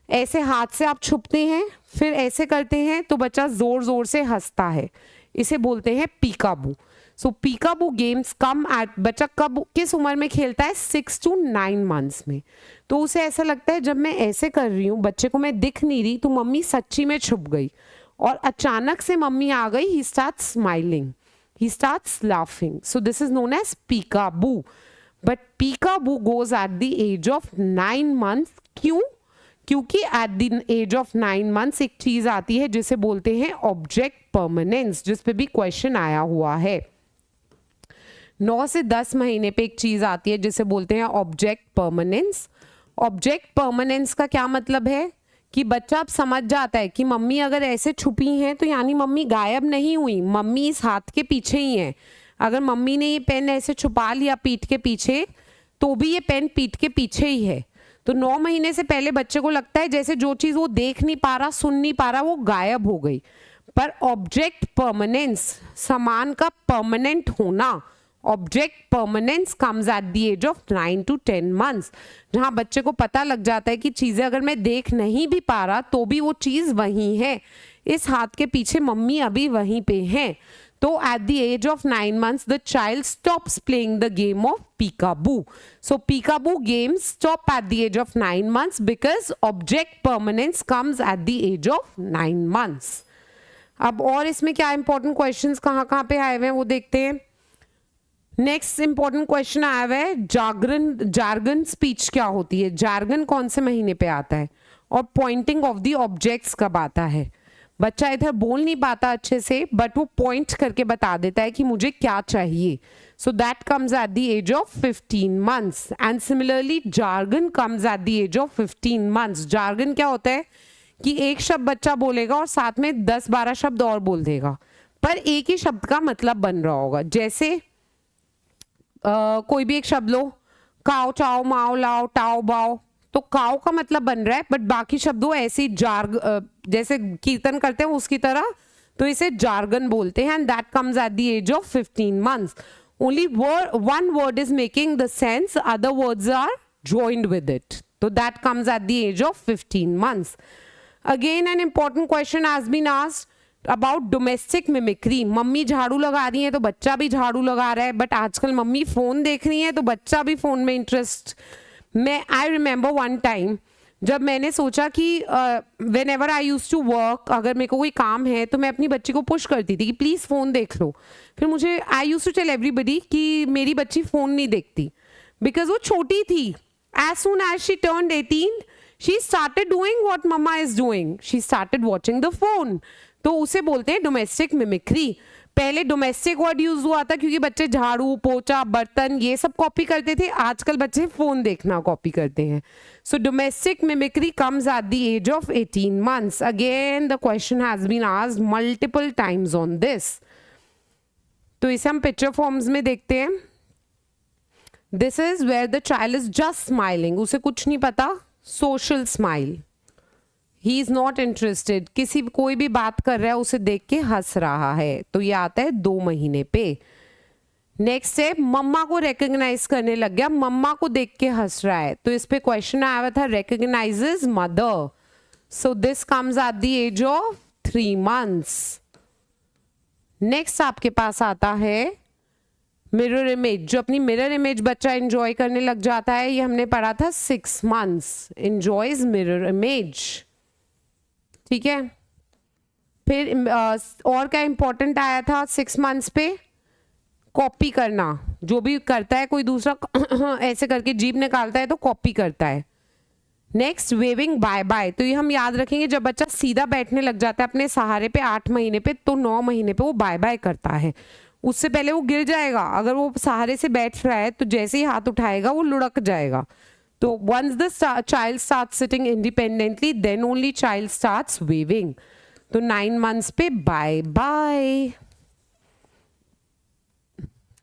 ऐसे हाथ से आप छुपते हैं, फिर ऐसे करते हैं तो बच्चा जोर जोर से हंसता है, इसे बोलते हैं पीकाबू. सो पीकाबू गेम्स कम एट, बच्चा कब किस उम्र में खेलता है, 6 to 9 मंथ्स में. तो उसे ऐसा लगता है जब मैं ऐसे कर रही हूँ, बच्चे को मैं दिख नहीं रही, तो मम्मी सच्ची में छुप गई और अचानक से मम्मी आ गई. He starts smiling, he starts laughing. So this is known as peekaboo. But peekaboo goes at the age of 9 months. क्यों? क्योंकि at the age of 9 months एक चीज आती है जिसे बोलते हैं ऑब्जेक्ट परमानेंस, जिस पे भी क्वेश्चन आया हुआ है. 9 से 10 महीने पे एक चीज आती है जिसे बोलते हैं ऑब्जेक्ट परमानेंस. ऑब्जेक्ट परमानेंस का क्या मतलब है कि बच्चा अब समझ जाता है कि मम्मी अगर ऐसे छुपी हैं तो यानी मम्मी गायब नहीं हुई, मम्मी इस हाथ के पीछे ही है। अगर मम्मी ने ये पेन ऐसे छुपा लिया पीठ के पीछे तो भी ये पेन पीठ के पीछे ही है। तो 9 महीने से पहले बच्चे को लगता है जैसे जो चीज़ वो देख नहीं पा रहा, सुन नहीं पा रहा, वो गायब हो गई। पर ऑब्जेक्ट परमानेंस, सामान का परमानेंट होना, object permanence comes at the age of 9 to 10 months, जहाँ बच्चे को पता लग जाता है कि चीज़ें अगर मैं देख नहीं भी पा रहा तो भी वो चीज़ वहीं है, इस हाथ के पीछे मम्मी अभी वहीं पे है। तो at the age of 9 months the child stops playing the game of peekaboo. So peekaboo games stop at the age of 9 months because object permanence comes at the age of 9 months. अब और इसमें क्या इंपॉर्टेंट क्वेश्चंस कहाँ पे आए हुए हैं वो देखते हैं। नेक्स्ट इंपॉर्टेंट क्वेश्चन आया हुआ है, जार्गन स्पीच क्या होती है, जार्गन कौन से महीने पे आता है, और पॉइंटिंग ऑफ द ऑब्जेक्ट्स कब आता है। बच्चा इधर बोल नहीं पाता अच्छे से बट वो पॉइंट करके बता देता है कि मुझे क्या चाहिए। So that comes at the age of 15 months and similarly jargon comes at the age of 15 months। Jargon क्या होता है कि एक शब्द बच्चा बोलेगा और साथ में 10-12 शब्द और बोल देगा, पर एक ही शब्द का मतलब बन रहा होगा। जैसे कोई भी एक शब्द लो, काओ चाओ माओ लाओ टाओ बाओ, तो काओ का मतलब बन रहा है बट बाकी शब्दों ऐसे जैसे कीर्तन करते हैं उसकी तरह, तो इसे जार्गन बोलते हैं and that comes at the age of 15 months। Only one word is making the sense, other words are joined with it, so that comes at the age of 15 months। Again an important question has been asked about domestic mimicry। Mummy झाड़ू लगा रही है तो बच्चा भी झाड़ू लगा रहा है, बट आजकल मम्मी फोन देख रही है तो बच्चा भी फोन में इंटरेस्ट। मैं आई रिमेंबर वन टाइम जब मैंने सोचा कि whenever I use to work, अगर मेरे को कोई काम है तो मैं अपनी बच्ची को पुश करती थी कि प्लीज़ फ़ोन देख लो। फिर मुझे आई यूज टू टेल एवरीबडी कि मेरी बच्ची फ़ोन नहीं देखती बिकॉज वो छोटी थी। As soon as she turned 18 she started doing what mama is doing, she started watching the phone. तो उसे बोलते हैं डोमेस्टिक मिमिक्री। पहले डोमेस्टिक वर्ड यूज हुआ था क्योंकि बच्चे झाड़ू पोछा बर्तन ये सब कॉपी करते थे, आजकल बच्चे फोन देखना कॉपी करते हैं। So domestic mimicry comes at the age of 18 months। Again the question has been asked multiple times on this. तो इसे हम पिक्चर फॉर्म्स में देखते हैं। This is where the child is just smiling, उसे कुछ नहीं पता, social smile, he is not interested, किसी कोई भी बात कर रहा है उसे देख के हंस रहा है, तो ये आता है 2 महीने पे। नेक्स्ट है मम्मा को रिकॉग्नाइज करने लग गया, मम्मा को देख के हंस रहा है, तो इस पे क्वेश्चन आया हुआ था recognizes mother. So this comes at the age of 3 months। Next आपके पास आता है मिरर इमेज, जो अपनी मिरर इमेज बच्चा एंजॉय करने लग जाता है, ये हमने पढ़ा था 6 months, एंजॉयज मिरर इमेज। ठीक है, फिर और क्या इंपॉर्टेंट आया था 6 months पे, कॉपी करना, जो भी करता है कोई दूसरा ऐसे करके जीभ निकालता है तो कॉपी करता है। नेक्स्ट वेविंग बाय बाय, तो ये हम याद रखेंगे जब बच्चा सीधा बैठने लग जाता है अपने सहारे पे 8 महीने पे, तो 9 महीने पे वो बाय बाय करता है, उससे पहले वो गिर जाएगा। अगर वो सहारे से बैठ रहा है तो जैसे ही हाथ उठाएगा वो लुढ़क जाएगा। तो once the child starts sitting independently then only child starts waving. तो 9 months पे बाय बाय।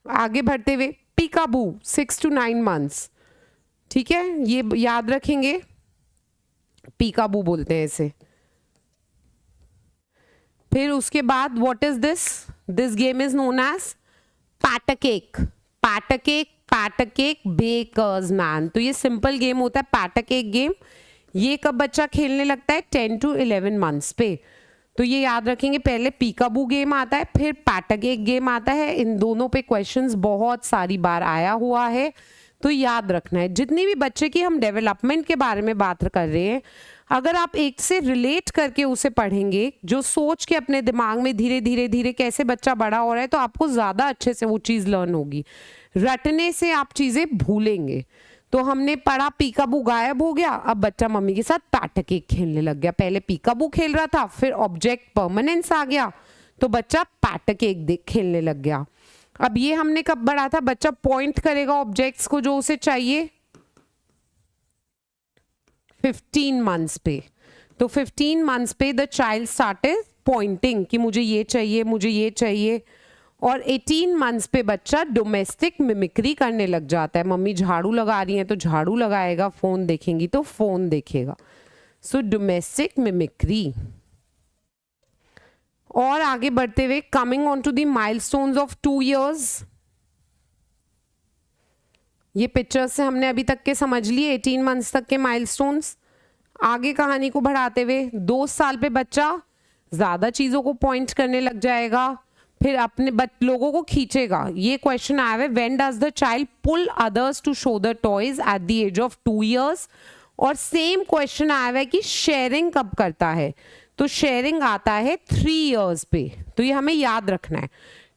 आगे बढ़ते हुए पीकाबू 6 to 9 months। ठीक है, ये याद रखेंगे, पीकाबू बोलते हैं इसे। फिर उसके बाद what is this, this game is known as patacake. Patacake bakers man, तो ये सिंपल गेम होता है पैटकेक गेम। ये कब बच्चा खेलने लगता है 10 to 11 months पे। तो ये याद रखेंगे, पहले पीकाबू गेम आता है फिर पैटकेक गेम आता है। इन दोनों पे क्वेश्चंस बहुत सारी बार आया हुआ है, तो याद रखना है। जितनी भी बच्चे की हम डेवलपमेंट के बारे में बात कर रहे हैं, अगर आप एक से रिलेट करके उसे पढ़ेंगे, जो सोच के अपने दिमाग में धीरे धीरे कैसे बच्चा बड़ा हो रहा है, तो आपको ज़्यादा अच्छे से वो चीज़ लर्न होगी। रटने से आप चीज़ें भूलेंगे। तो हमने पढ़ा पीकाबू गायब हो गया, अब बच्चा मम्मी के साथ पैटकेक खेलने लग गया। पहले पीकाबू खेल रहा था, फिर ऑब्जेक्ट परमानेंस आ गया तो बच्चा पैटकेक खेलने लग गया। अब ये हमने कब पढ़ा था, बच्चा पॉइंट करेगा ऑब्जेक्ट्स को जो उसे चाहिए 15 months पे। तो 15 मंथ्स पे द चाइल्ड स्टार्टेड पॉइंटिंग कि मुझे ये चाहिए, मुझे ये चाहिए। और 18 मंथ्स पे बच्चा डोमेस्टिक मिमिक्री करने लग जाता है। मम्मी झाड़ू लगा रही हैं तो झाड़ू लगाएगा, फोन देखेंगी तो फोन देखेगा। So domestic mimicry. और आगे बढ़ते हुए coming on to the milestones of 2 years। ये पिक्चर्स से हमने अभी तक के समझ लिए 18 मंथ्स तक के माइलस्टोन्स। आगे कहानी को बढ़ाते हुए 2 साल पे बच्चा ज़्यादा चीज़ों को पॉइंट करने लग जाएगा, फिर अपने लोगों को खींचेगा। ये क्वेश्चन आया है, when does the child pull others to show the toys at the age of 2 years। और सेम क्वेश्चन आया है कि शेयरिंग कब करता है, तो शेयरिंग आता है 3 years पे। तो ये हमें याद रखना है।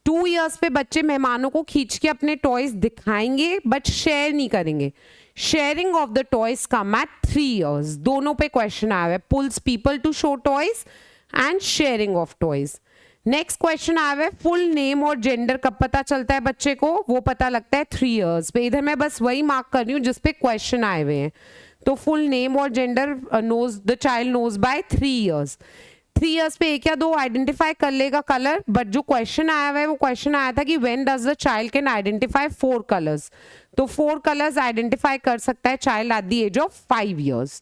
2 years पे बच्चे मेहमानों को खींच के अपने टॉयज दिखाएंगे बट शेयर नहीं करेंगे। Sharing of the toys come at 3 years। दोनों पे क्वेश्चन आया है, pulls people to show toys and sharing of toys. Next question आया है, फुल नेम और जेंडर कब पता चलता है बच्चे को, वो पता लगता है 3 years पे। इधर मैं बस वही मार्क कर रही हूँ जिसपे क्वेश्चन आए हुए हैं। तो फुल नेम और gender knows the child knows by 3 years। 3 years पे 1 या 2 आइडेंटिफाई कर लेगा कलर, बट जो क्वेश्चन आया हुआ है वो क्वेश्चन आया था कि when does the child can identify 4 colors। तो 4 colors आइडेंटिफाई कर सकता है child at the age of 5 years।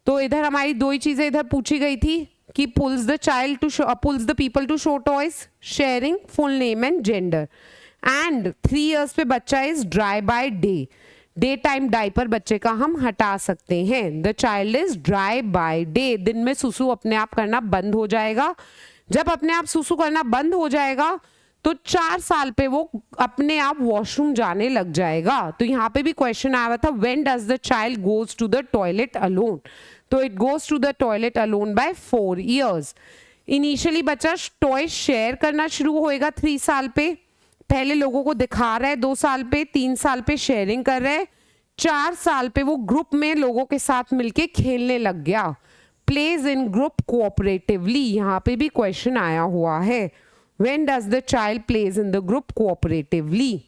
तो इधर हमारी 2 ही चीजें इधर पूछी गई थी कि pulls the people to show toys, sharing, full name and gender. And 3 years पे बच्चा is dry by day time diaper बच्चे का हम हटा सकते हैं। The child is dry by day. दिन में सुसु अपने आप करना बंद हो जाएगा। जब अपने आप सुसु करना बंद हो जाएगा तो 4 साल पे वो अपने आप वॉशरूम जाने लग जाएगा। तो यहाँ पे भी क्वेश्चन आया था, when does the child goes to the toilet alone. तो it goes to the toilet alone by 4 years। Initially बच्चा टॉय शेयर करना शुरू होएगा 3 साल पे। पहले लोगों को दिखा रहा है 2 साल पे, 3 साल पे शेयरिंग कर रहा है, 4 साल पे वो ग्रुप में लोगों के साथ मिलके खेलने लग गया। प्लेज इन ग्रुप कोऑपरेटिवली, यहाँ पे भी क्वेश्चन आया हुआ है, when does the child plays in the group cooperatively.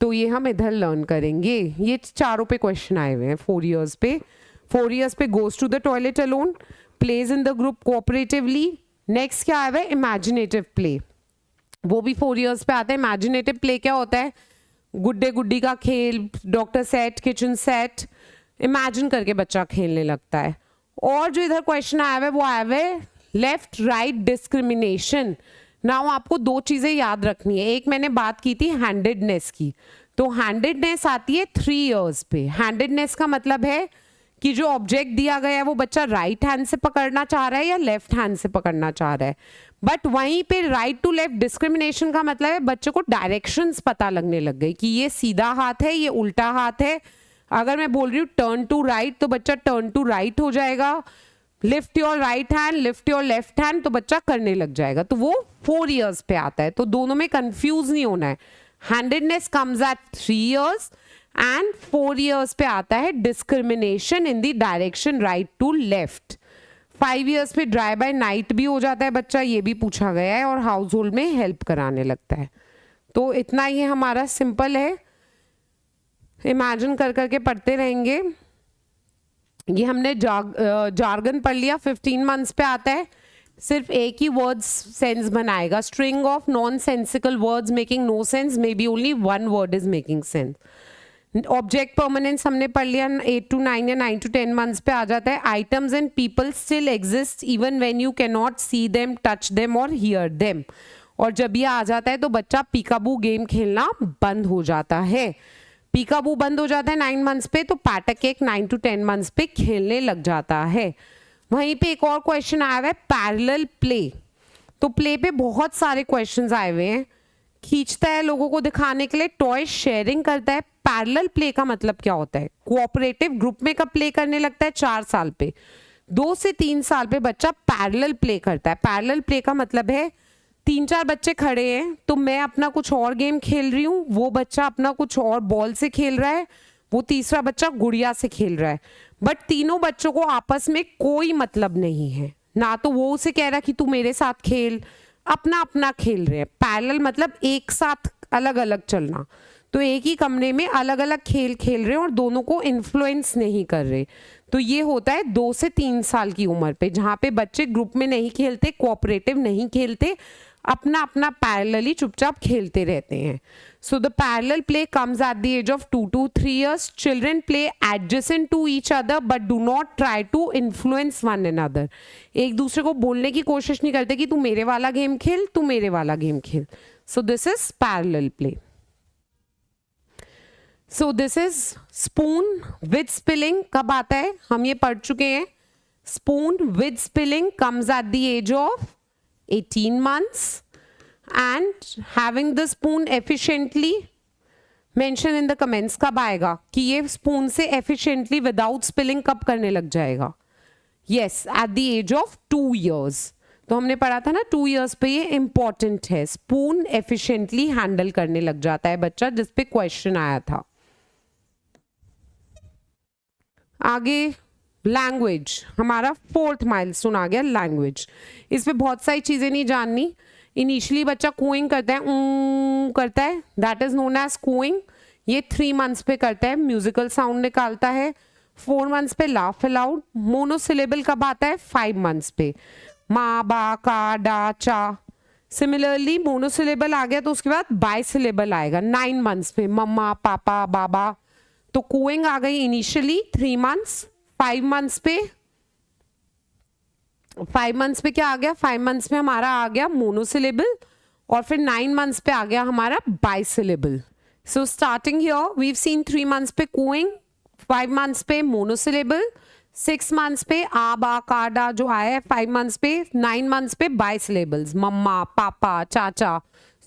तो ये हम इधर लर्न करेंगे। ये चारों पे क्वेश्चन आए हुए हैं 4 years पे। 4 years पे goes to the toilet alone, plays in the group cooperatively. Next क्या आया हुआ है, इमेजिनेटिव प्ले। वो भी 4 years पे आता है। इमेजिनेटिव प्ले क्या होता है, गुड्डे गुड्डी का खेल, doctor set, kitchen set, imagine करके बच्चा खेलने लगता है। और जो इधर क्वेश्चन आया हुआ है वो आया हुआ है लेफ्ट राइट डिस्क्रिमिनेशन। नाउ आपको 2 चीजें याद रखनी है। एक मैंने बात की थी हैंडेडनेस की, तो हैंडेडनेस आती है 3 years पे। हैंडेडनेस का मतलब है कि जो ऑब्जेक्ट दिया गया है वो बच्चा राइट हैंड से पकड़ना चाह रहा है या लेफ्ट हैंड से पकड़ना चाह रहा है। बट वहीं पे राइट टू लेफ्ट डिस्क्रिमिनेशन का मतलब है बच्चे को डायरेक्शंस पता लगने लग गई कि ये सीधा हाथ है, ये उल्टा हाथ है। अगर मैं बोल रही हूँ टर्न टू राइट तो बच्चा टर्न टू राइट हो जाएगा, lift your right hand, lift your left hand तो बच्चा करने लग जाएगा। तो वो 4 years पे आता है। तो दोनों में कंफ्यूज नहीं होना है। Handedness comes at 3 years and 4 years पे आता है discrimination in the direction right to left. 5 years पे ड्राई बाय नाइट भी हो जाता है बच्चा, ये भी पूछा गया है, और हाउस होल्ड में हेल्प कराने लगता है। तो इतना ये हमारा सिंपल है, इमेजिन कर करके पढ़ते रहेंगे। ये हमने जार्गन पढ़ लिया। 15 मंथ्स पे आता है, सिर्फ एक ही वर्ड्स सेंस बनाएगा। String of nonsensical words making no sense, may be only 1 word is making sense. Object permanence हमने पढ़ लिया। 8 to 9 या 9 to 10 मंथ्स पे आ जाता है। Items and people still exist even when you can not see them, touch them और हियर देम। और जब ये आ जाता है तो बच्चा पीकाबू गेम खेलना बंद हो जाता है। पीकाबू बंद हो जाता है 9 मंथ्स पे, तो पैटक केक 9 to 10 मंथ्स पे खेलने लग जाता है। वहीं पे एक और क्वेश्चन आया हुआ है पैरेलल प्ले। तो प्ले पे बहुत सारे क्वेश्चंस आए हुए हैं। खींचता है लोगों को दिखाने के लिए, टॉय शेयरिंग करता है। पैरेलल प्ले का मतलब क्या होता है, कोऑपरेटिव ग्रुप में कब प्ले करने लगता है, 4 साल पे। 2 से 3 साल पे बच्चा पैरेलल प्ले करता है। पैरेलल प्ले का मतलब है 3-4 बच्चे खड़े हैं, तो मैं अपना कुछ और गेम खेल रही हूँ, वो बच्चा अपना कुछ और बॉल से खेल रहा है, वो तीसरा बच्चा गुड़िया से खेल रहा है। बट तीनों बच्चों को आपस में कोई मतलब नहीं है, ना तो वो उसे कह रहा कि तू मेरे साथ खेल, अपना अपना खेल रहे हैं। पैरेलल मतलब एक साथ अलग अलग चलना। तो तो एक ही कमरे में अलग अलग खेल खेल रहे हैं और दोनों को इन्फ्लुएंस नहीं कर रहे। तो ये होता है 2 से 3 साल की उम्र पे, जहाँ पे बच्चे ग्रुप में नहीं खेलते, कोऑपरेटिव नहीं खेलते, अपना अपना पैरेलली चुपचाप खेलते रहते हैं। So the parallel play comes at the age of 2 to 3 years. Children play adjacent to each other but do not try to influence one another. एक दूसरे को बोलने की कोशिश नहीं करते कि तू मेरे वाला गेम खेल, तू मेरे वाला गेम खेल। So this is parallel play. So this is spoon with spilling. कब आता है? हम ये पढ़ चुके हैं। Spoon with spilling comes at the age of 18 months, and having the spoon efficiently, mention in the comments कब आएगा कि ये स्पून से efficiently without spilling कब करने लग जाएगा? Yes, at the age of 2 years. तो हमने पढ़ा था ना 2 years पे ये important है, स्पून efficiently हैंडल करने लग जाता है बच्चा, जिस पे क्वेश्चन आया था। आगे लैंग्वेज, हमारा 4th माइलस्टोन आ गया लैंग्वेज। इस पे बहुत सारी चीज़ें नहीं जाननी। इनिशियली बच्चा कूइंग करता है, करता है, that is known as cooing. ये 3 months पे करता है, म्यूजिकल साउंड निकालता है। 4 months पे लाफ अलाउड। मोनोसिलेबल कब आता है? 5 months पे, माँ बा का डा चा। सिमिलरली मोनोसिलेबल आ गया तो उसके बाद बाइसिलेबल आएगा 9 months पे, मम्मा पापा बाबा। तो कूइंग आ गई इनिशियली 3 months। 5 months पे, 5 months पे क्या आ गया? 5 months पे हमारा आ गया मोनोसिलेबल, और फिर 9 months पे आ गया हमारा bisyllable. So starting here we have seen 3 months पे कूइंग, 5 months पे मोनोसिलेबल, 6 months पे आ बा का डा जो आया है, 5 months पे, 9 months पे बाइसिलेबल्स, मम्मा पापा चाचा।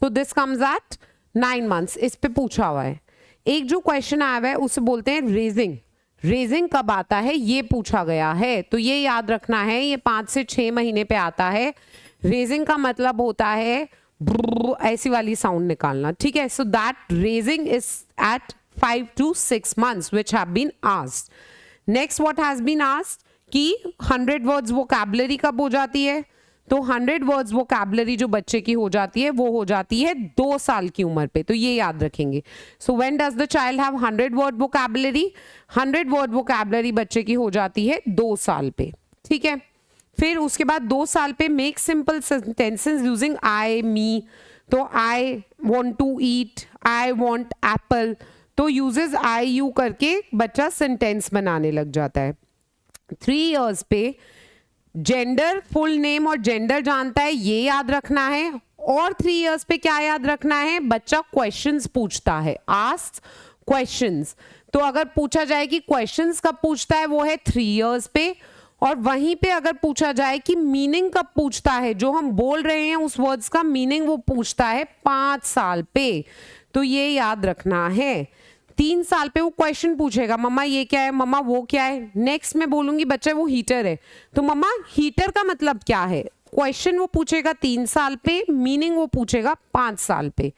सो दिस कम्स एट 9 months। इस पे पूछा हुआ है। एक जो क्वेश्चन आया हुआ है उसे बोलते हैं रेजिंग। रेजिंग कब आता है ये पूछा गया है, तो ये याद रखना है, ये 5 से 6 महीने पे आता है। रेजिंग का मतलब होता है ऐसी वाली साउंड निकालना, ठीक है। So that raising is at 5 to 6 months which have been asked. Next what has been asked कि 100 words vocabulary कब हो जाती है? तो 100 वर्ड्स वोकैबुलरी जो बच्चे की हो जाती है वो हो जाती है 2 साल की उम्र पे, तो ये याद रखेंगे। So when does the child have 100 word vocabulary? 100 word vocabulary बच्चे की हो जाती है 2 साल पे, ठीक है। फिर उसके बाद 2 साल पे make simple sentences using I me. तो I want to eat, I want apple, तो यूजेस आई यू करके बच्चा सेंटेंस बनाने लग जाता है। 3 years पे जेंडर, फुल नेम और जेंडर जानता है, ये याद रखना है। और 3 years पे क्या याद रखना है? बच्चा क्वेश्चंस पूछता है, आस्क क्वेश्चंस। तो अगर पूछा जाए कि क्वेश्चंस कब पूछता है, वो है 3 years पे। और वहीं पे अगर पूछा जाए कि मीनिंग कब पूछता है, जो हम बोल रहे हैं उस वर्ड्स का मीनिंग वो पूछता है 5 साल पे, तो ये याद रखना है। 3 साल पे वो क्वेश्चन पूछेगा, मम्मा ये क्या है, मम्मा वो क्या है। नेक्स्ट मैं बोलूंगी बच्चा वो हीटर है, तो मम्मा हीटर का मतलब क्या है। क्वेश्चन वो पूछेगा 3 साल पे, मीनिंग वो पूछेगा 5 साल पे।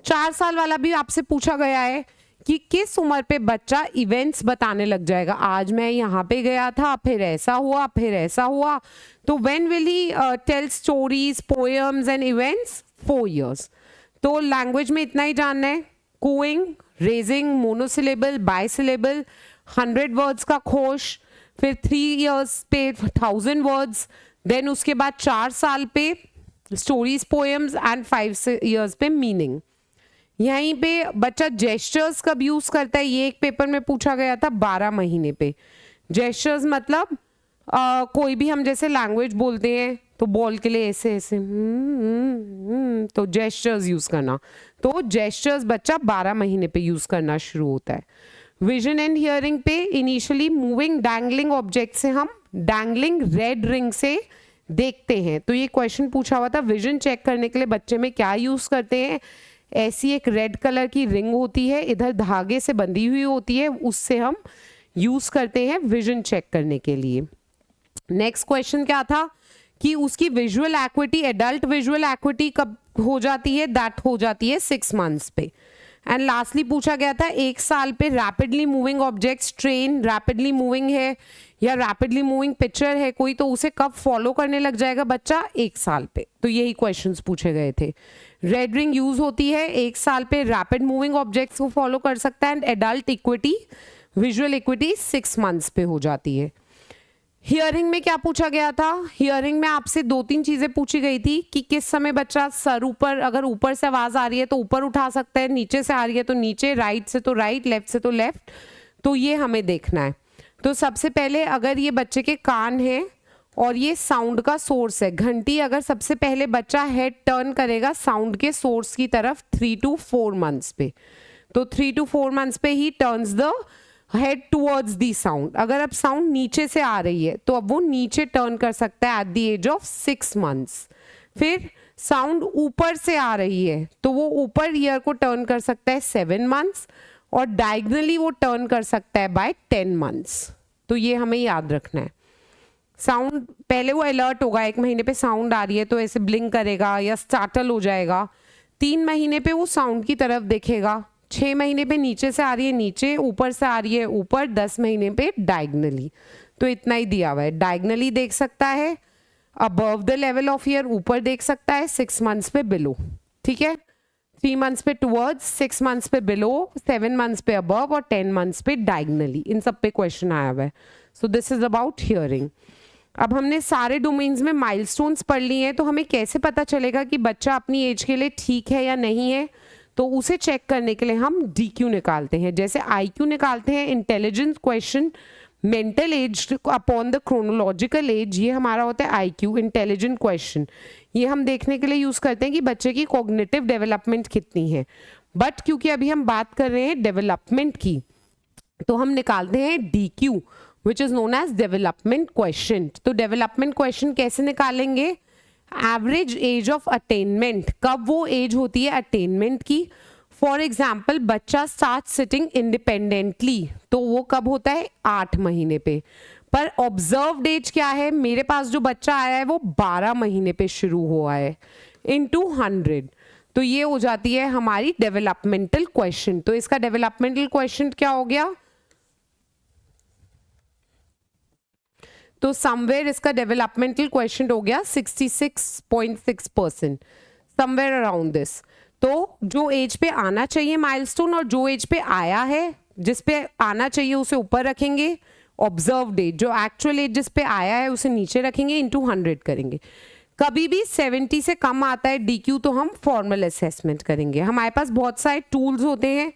4 साल वाला भी आपसे पूछा गया है कि किस उम्र पे बच्चा इवेंट्स बताने लग जाएगा। आज मैं यहाँ पे गया था, फिर ऐसा हुआ, फिर ऐसा हुआ। तो when will he tell stories, poems and events? 4 years। तो लैंग्वेज में इतना ही जानना है, cooing, raising, monosyllable, bisyllable, 100 words का खोश, फिर 3 years पे 1000 वर्ड्स, देन उसके बाद 4 साल पे स्टोरीज, पोएम्स एंड 5 years पे मीनिंग। यहीं पे बच्चा जेस्चर्स कब यूज करता है, ये एक पेपर में पूछा गया था 12 महीने पे। जेस्चर्स मतलब कोई भी हम जैसे लैंग्वेज बोलते हैं तो बॉल के लिए ऐसे ऐसे तो जेस्चर्स यूज करना, तो जेस्चर्स बच्चा 12 महीने पे यूज करना शुरू होता है। विजन एंड हियरिंग पे इनिशियली मूविंग डैंगलिंग ऑब्जेक्ट से हम डैंगलिंग रेड रिंग से देखते हैं। तो ये क्वेश्चन पूछा हुआ था, विजन चेक करने के लिए बच्चे में क्या यूज करते हैं। ऐसी एक रेड कलर की रिंग होती है, इधर धागे से बंधी हुई होती है, उससे हम यूज करते हैं विजन चेक करने के लिए। नेक्स्ट क्वेश्चन क्या था कि उसकी visual equity, adult visual equity कब हो जाती है, दैट हो जाती है 6 months पे। एंड लास्टली पूछा गया था 1 साल पे rapidly moving objects, train rapidly moving है या रैपिडली मूविंग पिक्चर है कोई, तो उसे कब फॉलो करने लग जाएगा बच्चा, 1 साल पे। तो यही क्वेश्चंस पूछे गए थे। रेड रिंग यूज होती है 1 साल पे, रैपिड मूविंग ऑब्जेक्ट्स को फॉलो कर सकता है, and adult equity, visual equity 6 months पे हो जाती है। हियरिंग में क्या पूछा गया था? हियरिंग में आपसे 2-3 चीजें पूछी गई थी कि किस समय बच्चा सर ऊपर, अगर ऊपर से आवाज आ रही है तो ऊपर उठा सकता है, नीचे से आ रही है तो नीचे, राइट से तो राइट, लेफ्ट से तो लेफ्ट, तो ये हमें देखना है। तो सबसे पहले अगर ये बच्चे के कान है और ये साउंड का सोर्स है, घंटी अगर सबसे पहले बच्चा हेड टर्न करेगा साउंड के सोर्स की तरफ 3 to 4 मंथ्स पे, तो 3 to 4 मंथ्स पे ही turns the head towards the sound. अगर अब साउंड नीचे से आ रही है तो अब वो नीचे टर्न कर सकता है at the age of 6 months. फिर साउंड ऊपर से आ रही है तो वो ऊपर ईयर को टर्न कर सकता है 7 मंथ्स, और डायगनली वो टर्न कर सकता है बाय 10 मंथ्स। तो ये हमें याद रखना है। साउंड पहले वो अलर्ट होगा, 1 महीने पे साउंड आ रही है तो ऐसे ब्लिंक करेगा या स्टार्टल हो जाएगा, 3 महीने पे वो साउंड की तरफ देखेगा, 6 महीने पे नीचे से आ रही है नीचे, ऊपर से आ रही है ऊपर, 10 महीने पे डायगनली। तो इतना ही दिया हुआ है, डायगनली देख सकता है, above the level of year ऊपर देख सकता है, 6 मंथ्स पे बिलो, ठीक है, 3 मंथ्स पे टुवर्ड्स, 6 मंथ्स पे बिलो, 7 मंथ्स पे अबव और 10 मंथ्स पे डायगनली। इन सब पे क्वेश्चन आया हुआ है। सो दिस इज अबाउट हियरिंग। अब हमने सारे डोमेन्स में माइलस्टोन्स पढ़ लिए हैं, तो हमें कैसे पता चलेगा कि बच्चा अपनी एज के लिए ठीक है या नहीं है? तो उसे चेक करने के लिए हम DQ निकालते हैं। जैसे IQ निकालते हैं, intelligence question, mental as upon the chronological age, ये हमारा होता है IQ, इंटेलिजेंट क्वेश्चन। ये हम देखने के लिए यूज करते हैं कि बच्चे की कॉग्निटिव डेवलपमेंट कितनी है। बट क्योंकि अभी हम बात कर रहे हैं डेवलपमेंट की, तो हम निकालते हैं DQ, which is known as development question. तो डेवलपमेंट क्वेश्चन कैसे निकालेंगे? एवरेज एज ऑफ अटेनमेंट, कब वो एज होती है अटेनमेंट की। फॉर एग्जाम्पल बच्चा स्टार्ट सिटिंग इंडिपेंडेंटली, तो वो कब होता है? 8 महीने पे। पर ऑब्जर्व्ड एज क्या है? मेरे पास जो बच्चा आया है वो 12 महीने पे शुरू हुआ है, इनटू 100, तो ये हो जाती है हमारी डेवलपमेंटल क्वेश्चन। तो इसका डेवलपमेंटल क्वेश्चन क्या हो गया? तो समवेयर इसका डेवलपमेंटल क्वेश्चन हो गया 66.6%, समवेयर अराउंड दिस। तो जो एज पे आना चाहिए माइलस्टोन और जो एज पे आया है, जिस पे आना चाहिए उसे ऊपर रखेंगे, ऑब्जर्व्ड एज, जो एक्चुअल एज जिस पे आया है उसे नीचे रखेंगे, इनटू 100 करेंगे। कभी भी 70 से कम आता है DQ तो हम फॉर्मल असेसमेंट करेंगे। हमारे पास बहुत सारे टूल्स होते हैं,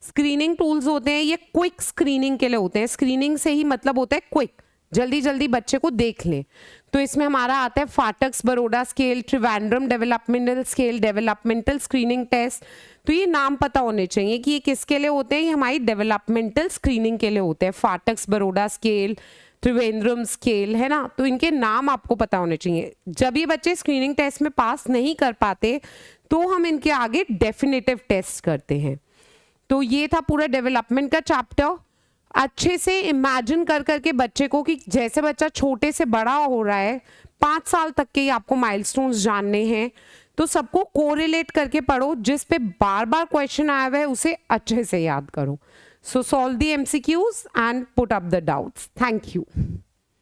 स्क्रीनिंग टूल्स होते हैं, ये क्विक स्क्रीनिंग के लिए होते हैं। स्क्रीनिंग से ही मतलब होता है क्विक, जल्दी जल्दी बच्चे को देख लें। तो इसमें हमारा आता है Phatak's Baroda scale, Trivandrum developmental scale, developmental screening test. तो ये नाम पता होने चाहिए कि ये किसके लिए होते हैं, ये हमारी डेवलपमेंटल स्क्रीनिंग के लिए होते हैं। फाटक्स बरोडा स्केल, त्रिवेंद्रम स्केल, है ना, तो इनके नाम आपको पता होने चाहिए। जब ये बच्चे स्क्रीनिंग टेस्ट में पास नहीं कर पाते तो हम इनके आगे डेफिनेटिव टेस्ट करते हैं। तो ये था पूरा डेवलपमेंट का चैप्टर। अच्छे से इमेजिन कर करके बच्चे को कि जैसे बच्चा छोटे से बड़ा हो रहा है, 5 साल तक के ही आपको माइलस्टोन्स जानने हैं, तो सबको कोरिलेट करके पढ़ो। जिस पे बार बार क्वेश्चन आया हुआ है उसे अच्छे से याद करो। सो solve the MCQs and put up the doubts. Thank you.